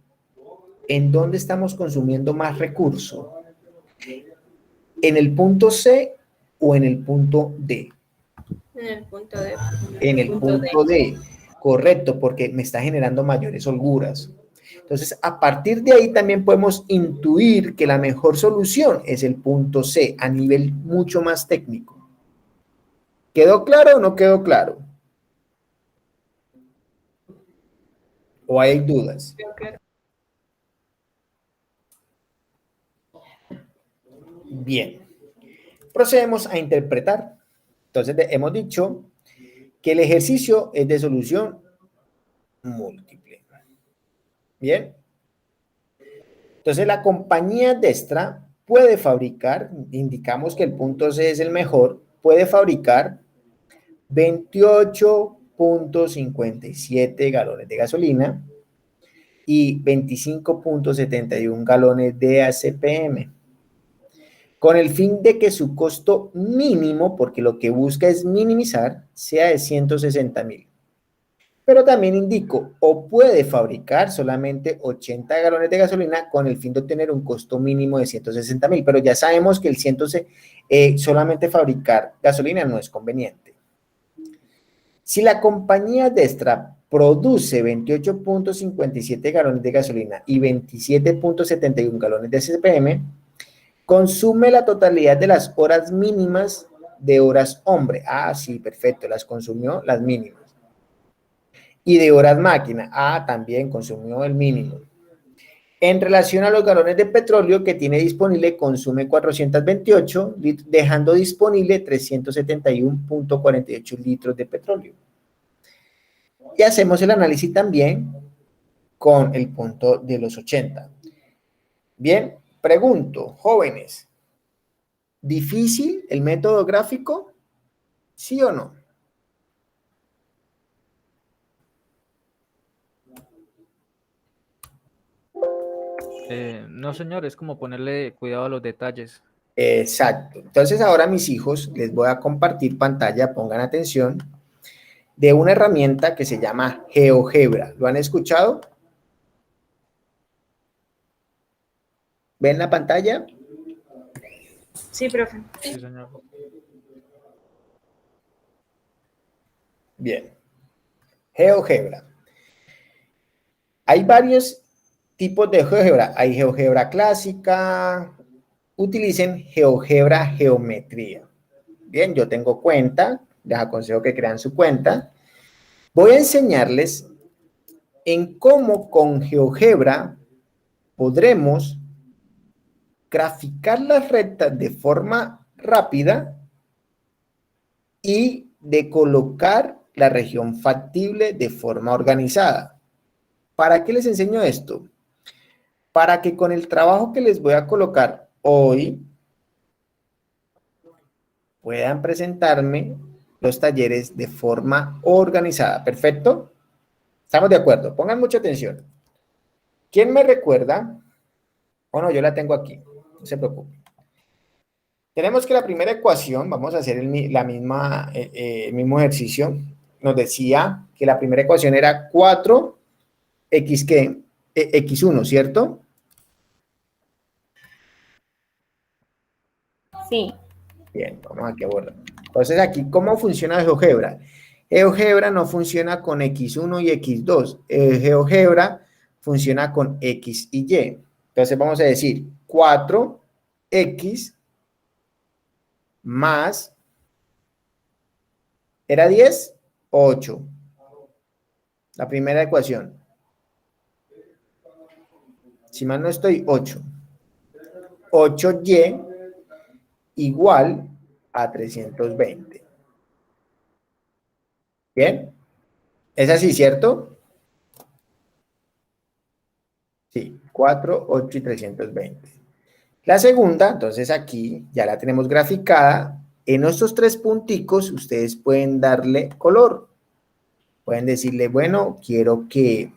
¿en dónde estamos consumiendo más recurso? ¿En el punto C o en el punto D? En el punto D. En el punto D, correcto, porque me está generando mayores holguras. Entonces, a partir de ahí también podemos intuir que la mejor solución es el punto C, a nivel mucho más técnico. ¿Quedó claro o no quedó claro? ¿O hay dudas? Bien. Procedemos a interpretar. Entonces, hemos dicho que el ejercicio es de solución múltiple. Bien. Entonces, la compañía Destra puede fabricar, indicamos que el punto C es el mejor, puede fabricar 28.57 galones de gasolina y 25.71 galones de ACPM, con el fin de que su costo mínimo, porque lo que busca es minimizar, sea de 160,000. Pero también indico, o puede fabricar solamente 80 galones de gasolina con el fin de obtener un costo mínimo de 160,000. Pero ya sabemos que solamente fabricar gasolina no es conveniente. Si la compañía Destra produce 28.57 galones de gasolina y 27.71 galones de CPM, consume la totalidad de las horas mínimas de horas hombre. Ah, sí, perfecto, las consumió las mínimas. Y de horas máquina. Ah, también consumió el mínimo. En relación a los galones de petróleo que tiene disponible, consume 428, dejando disponible 371.48 litros de petróleo. Y hacemos el análisis también con el punto de los 80. Bien, pregunto, jóvenes, ¿difícil el método gráfico? ¿Sí o no? No, señor, es como ponerle cuidado a los detalles. Exacto. Entonces ahora mis hijos les voy a compartir pantalla, pongan atención, de una herramienta que se llama GeoGebra. ¿Lo han escuchado? ¿Ven la pantalla? Sí, profe. Sí, señor. Bien. GeoGebra. Hay varios tipos de GeoGebra. Hay GeoGebra clásica. Utilicen GeoGebra geometría. Bien, yo tengo cuenta. Les aconsejo que crean su cuenta. Voy a enseñarles en cómo con GeoGebra podremos graficar las rectas de forma rápida y de colocar la región factible de forma organizada. ¿Para qué les enseño esto? Para que con el trabajo que les voy a colocar hoy puedan presentarme los talleres de forma organizada. ¿Perfecto? ¿Estamos de acuerdo? Pongan mucha atención. ¿Quién me recuerda? Bueno, yo la tengo aquí, no se preocupen. Tenemos que la primera ecuación, vamos a hacer el mismo ejercicio, nos decía que la primera ecuación era 4x, ¿qué? X1, ¿cierto? Sí. Bien, vamos aquí a borrar. Entonces aquí, ¿cómo funciona GeoGebra? GeoGebra no funciona con X1 y X2. GeoGebra funciona con X y Y. Entonces vamos a decir 4x más, ¿era 10 o 8? La primera ecuación. Si mal no estoy, 8. 8y igual a 320. ¿Bien? ¿Es así, cierto? Sí, 4, 8 y 320. La segunda, entonces aquí ya la tenemos graficada. En estos tres punticos ustedes pueden darle color. Pueden decirle, bueno, quiero que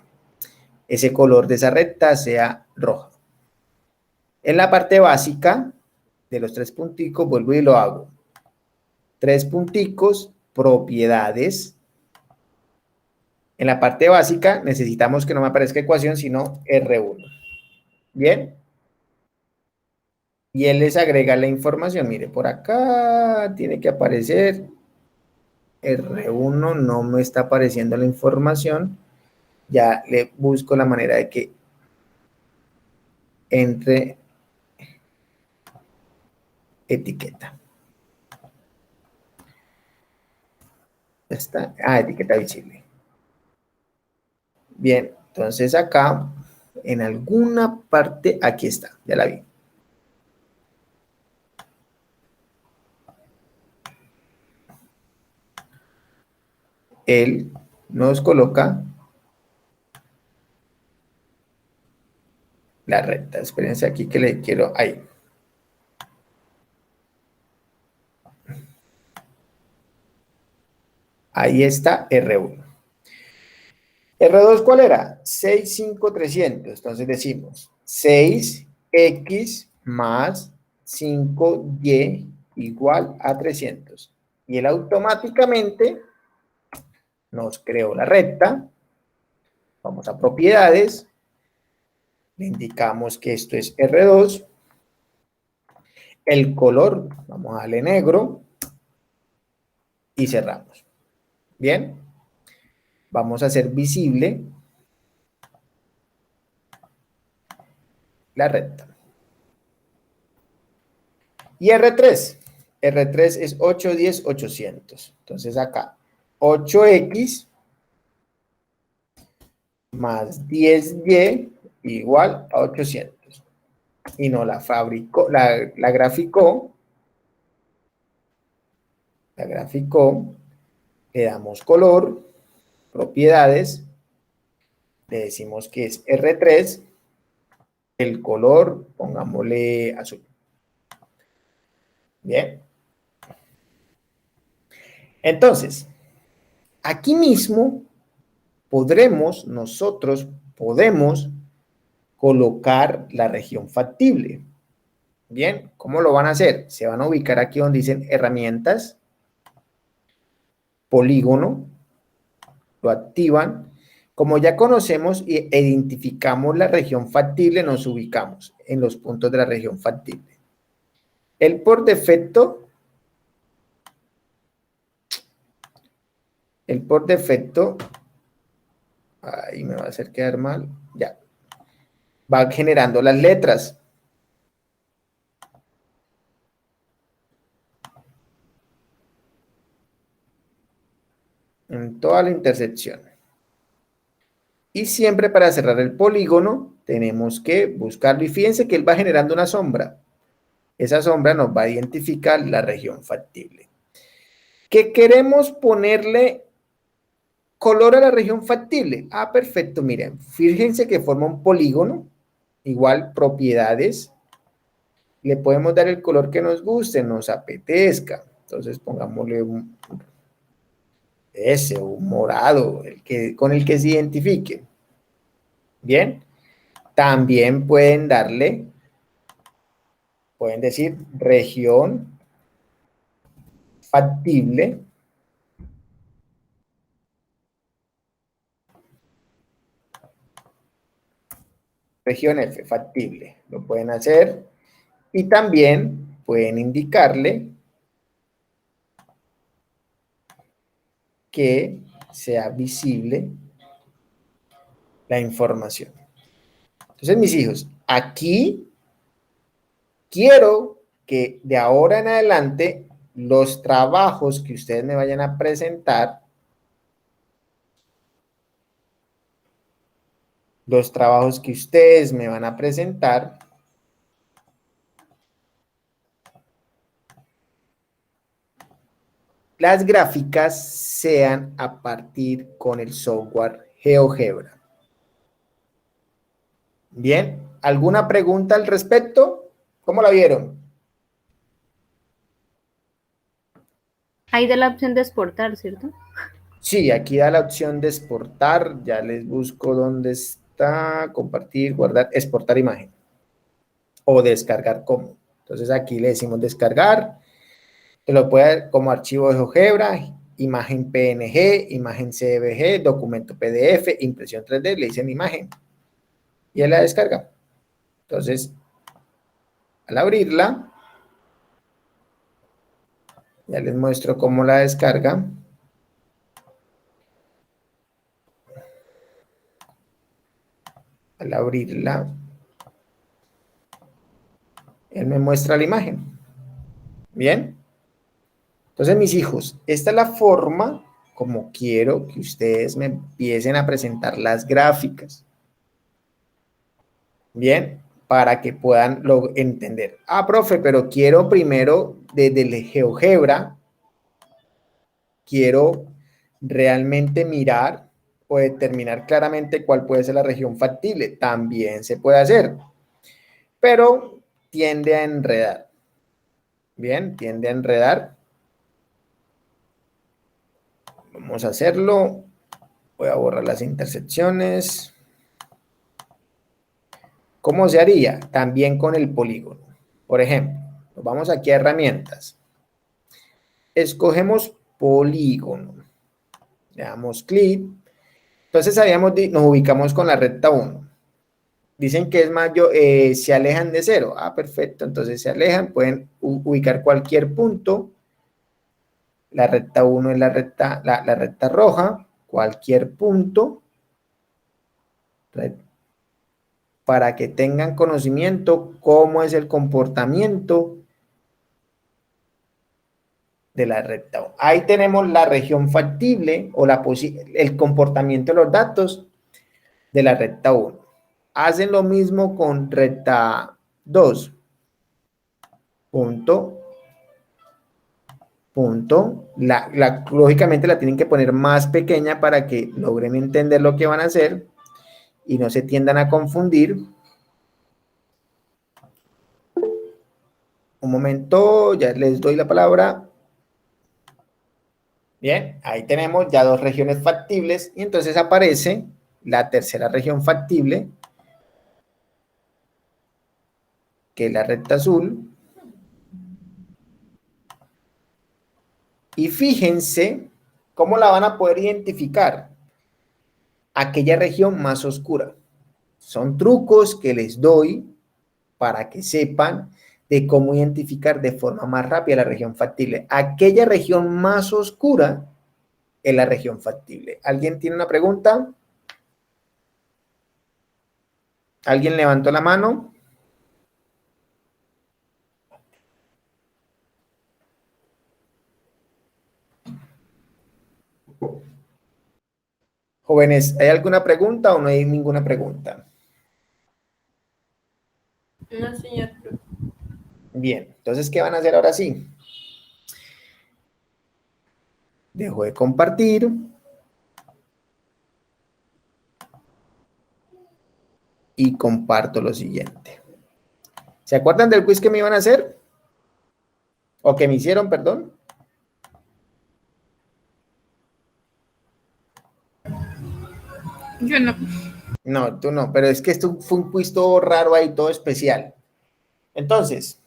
ese color de esa recta sea rojo. En la parte básica de los tres punticos, vuelvo y lo hago. Tres punticos, propiedades. En la parte básica necesitamos que no me aparezca ecuación, sino R1. ¿Bien? Y él les agrega la información. Mire, por acá tiene que aparecer R1, no me está apareciendo la información. Ya le busco la manera de que entre etiqueta. Ya está. Ah, etiqueta visible. Bien, entonces acá, en alguna parte, aquí está, ya la vi. Él nos coloca la recta. Espérense aquí que le quiero, ahí. Ahí está R1. R2, ¿cuál era? 6, 5, 300. Entonces decimos 6x más 5y igual a 300. Y él automáticamente nos creó la recta. Vamos a propiedades. Le indicamos que esto es R2. El color, vamos a darle negro. Y cerramos. Bien. Vamos a hacer visible la recta. Y R3. R3 es 8, 10, 800. Entonces acá, 8x más 10y igual a 800. Y no la fabricó, la graficó. La graficó. Le damos color, propiedades. le decimos que es R3, el color, pongámosle azul. Bien. Entonces, aquí mismo nosotros podemos colocar la región factible. Bien, ¿cómo lo van a hacer? Se van a ubicar aquí donde dicen herramientas, polígono, lo activan. Como ya conocemos e identificamos la región factible, nos ubicamos en los puntos de la región factible. El por defecto, ahí me va a hacer quedar mal, ya, va generando las letras. En toda la intersección. Y siempre para cerrar el polígono tenemos que buscarlo. Y fíjense que él va generando una sombra. Esa sombra nos va a identificar la región factible. ¿Qué queremos ponerle color a la región factible? Ah, perfecto, miren. Fíjense que forma un polígono. Igual propiedades. Le podemos dar el color que nos guste, nos apetezca. Entonces pongámosle un morado, con el que se identifique. Bien. También pueden decir región factible. Región F, factible. Lo pueden hacer. Y también pueden indicarle que sea visible la información. Entonces, mis hijos, aquí quiero que de ahora en adelante los trabajos que ustedes me vayan a presentar, las gráficas sean a partir con el software GeoGebra. Bien, ¿alguna pregunta al respecto? ¿Cómo la vieron? Hay de la opción de exportar, ¿cierto? Sí, aquí da la opción de exportar. Ya les busco dónde está. Compartir, guardar, exportar imagen. O descargar como. Entonces aquí le decimos descargar. Te lo puede dar como archivo de GeoGebra, imagen PNG, imagen CBG, documento PDF, impresión 3D, le dicen imagen. Y él la descarga. Entonces, al abrirla, ya les muestro cómo la descarga. Al abrirla, él me muestra la imagen. Bien. Entonces, mis hijos, esta es la forma como quiero que ustedes me empiecen a presentar las gráficas. Bien, para que puedan entender. Ah, profe, pero quiero primero, desde el GeoGebra, quiero realmente mirar o determinar claramente cuál puede ser la región factible. También se puede hacer, pero tiende a enredar. Bien, tiende a enredar. Vamos a hacerlo. Voy a borrar las intersecciones. ¿Cómo se haría? También con el polígono. Por ejemplo, nos vamos aquí a herramientas. Escogemos polígono. Le damos clic. Entonces nos ubicamos con la recta 1. Dicen que es mayor, se alejan de 0. Ah, perfecto. Entonces se alejan. Pueden ubicar cualquier punto. La recta 1 es la recta roja. Cualquier punto. Para que tengan conocimiento cómo es el comportamiento de la recta 1. Ahí tenemos la región factible o el comportamiento de los datos de la recta 1. Hacen lo mismo con recta 2. Lógicamente la tienen que poner más pequeña para que logren entender lo que van a hacer. y no se tiendan a confundir. Un momento, ya les doy la palabra. Bien, ahí tenemos ya dos regiones factibles y entonces aparece la tercera región factible, que es la recta azul. Y fíjense cómo la van a poder identificar. Aquella región más oscura. Son trucos que les doy para que sepan de cómo identificar de forma más rápida la región factible. Aquella región más oscura es la región factible. ¿Alguien tiene una pregunta? ¿Alguien levantó la mano? Jóvenes, ¿hay alguna pregunta o no hay ninguna pregunta? No, señor. Bien, entonces, ¿qué van a hacer ahora sí? Dejo de compartir. Y comparto lo siguiente. ¿Se acuerdan del quiz que me iban a hacer? O que me hicieron, perdón. Yo no. No, tú no, pero es que esto fue un quiz todo raro ahí, todo especial. Entonces,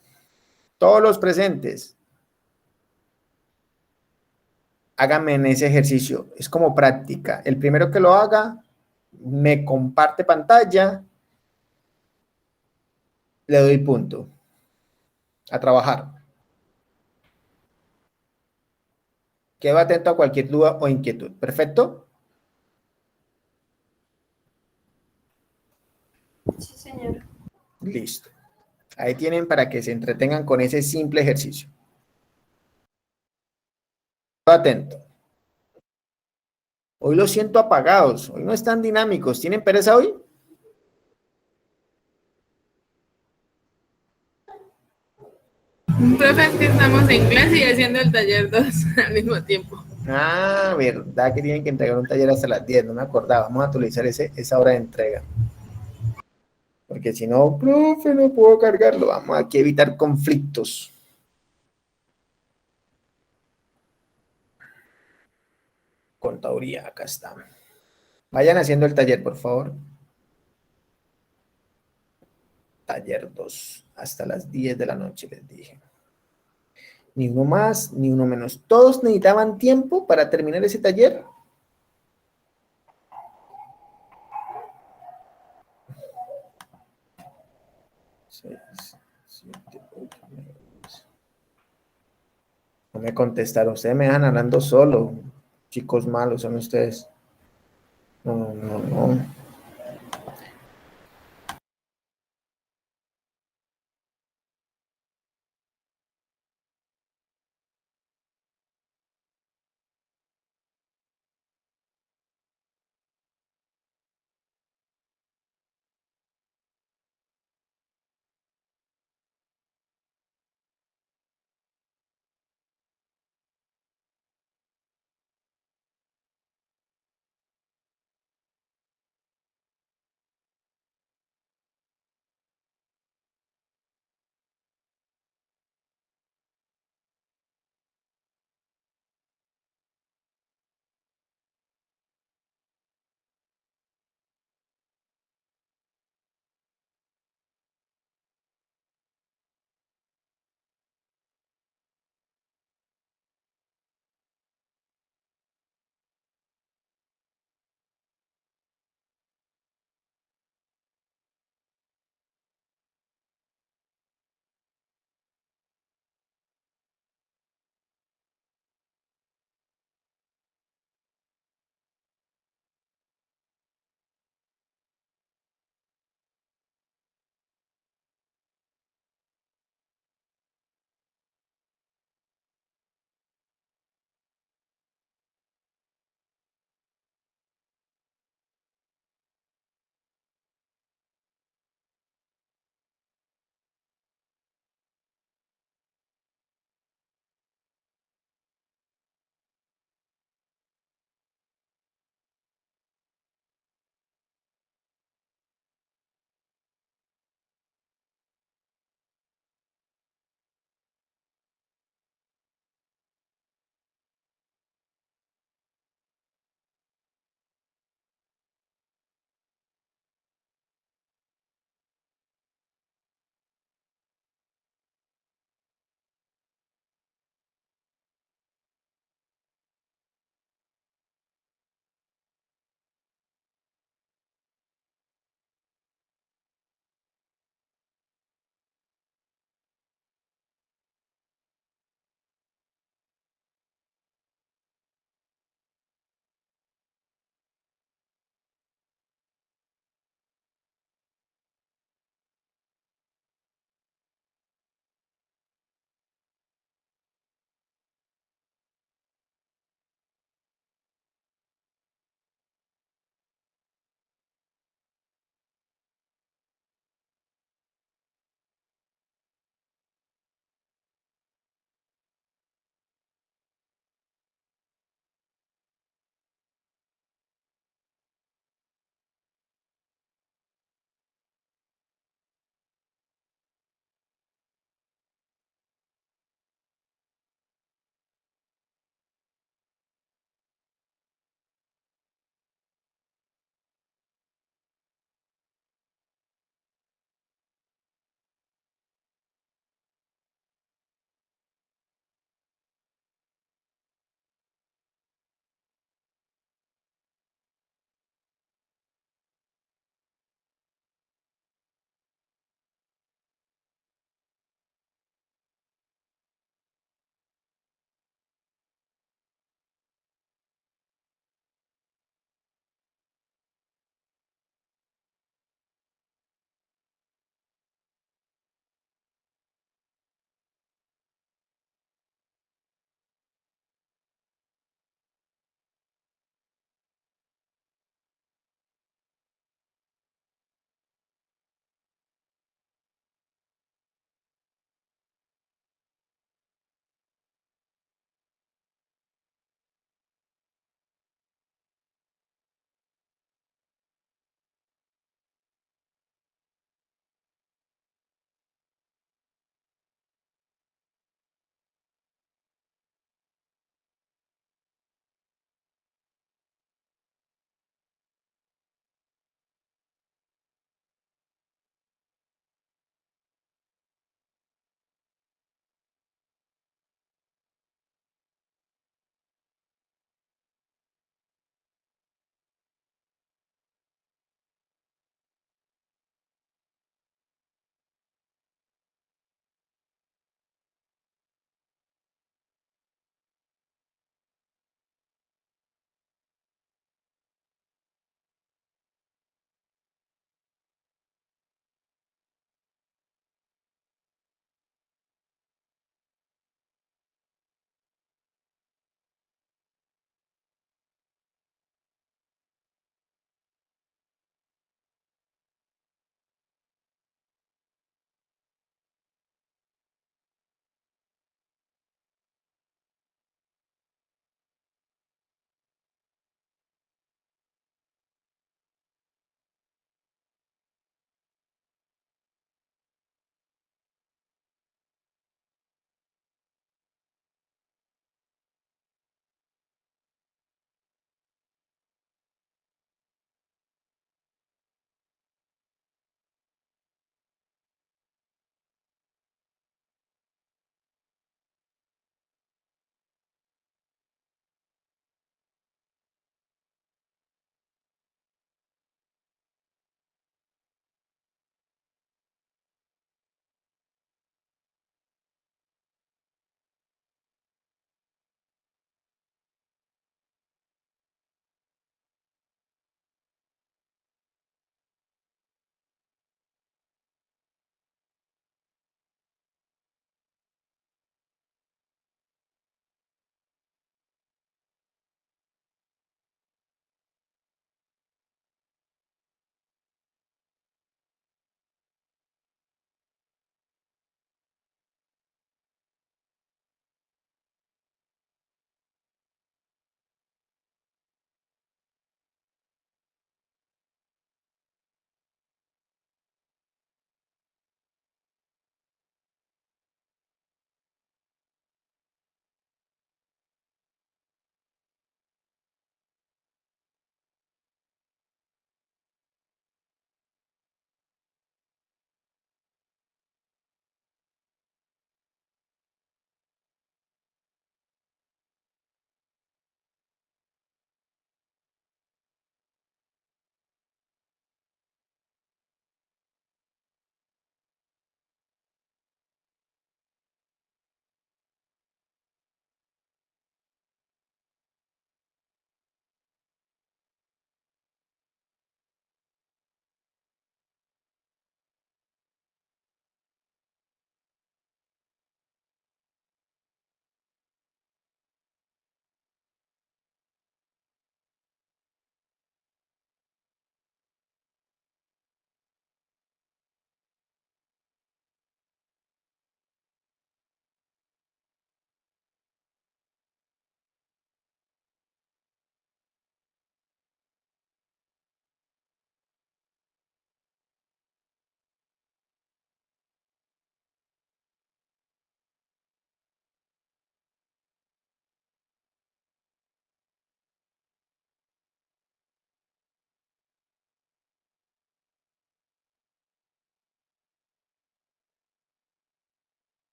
todos los presentes, háganme en ese ejercicio. Es como práctica. El primero que lo haga, me comparte pantalla, le doy punto. A trabajar. Quedo atento a cualquier duda o inquietud. ¿Perfecto? Sí, señor. Listo. Ahí tienen para que se entretengan con ese simple ejercicio. Quedo atento. Hoy los siento apagados, hoy no están dinámicos. ¿Tienen pereza hoy? Profe, es que estamos en clase y haciendo el taller 2 al mismo tiempo. Ah, verdad que tienen que entregar un taller hasta las 10, no me acordaba. Vamos a actualizar esa hora de entrega. Porque si no, profe, no puedo cargarlo. Vamos aquí a evitar conflictos. Contaduría, acá está. Vayan haciendo el taller, por favor. Taller 2, hasta las 10 de la noche les dije. Ni uno más, ni uno menos. ¿Todos necesitaban tiempo para terminar ese taller? Seis, siete, ocho, nueve, 10. No me contestaron. Ustedes me dejan hablando solo. Chicos malos son ustedes. No, no, no.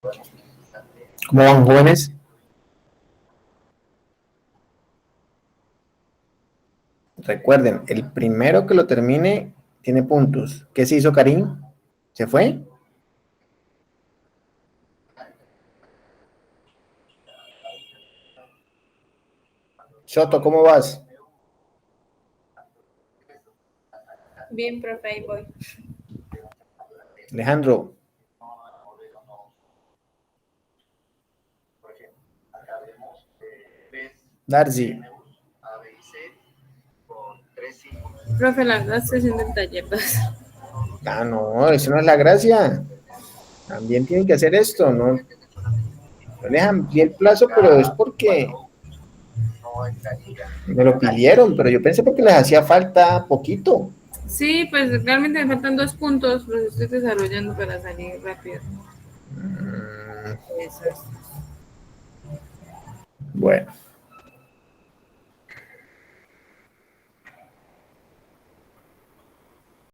¿Cómo van, jóvenes? Recuerden, el primero que lo termine tiene puntos. ¿Qué se hizo, Karim? ¿Se fue? Soto, ¿cómo vas? Bien, profe, ahí voy. Alejandro. Darcy. Profe, la verdad estoy haciendo el taller 2. Ah, no, eso no es la gracia. También tienen que hacer esto, ¿no? No les amplié el plazo, pero es porque me lo pidieron, pero yo pensé porque les hacía falta poquito. Sí, pues realmente me faltan 2 puntos, los estoy desarrollando para salir rápido. Mm, Eso es. bueno.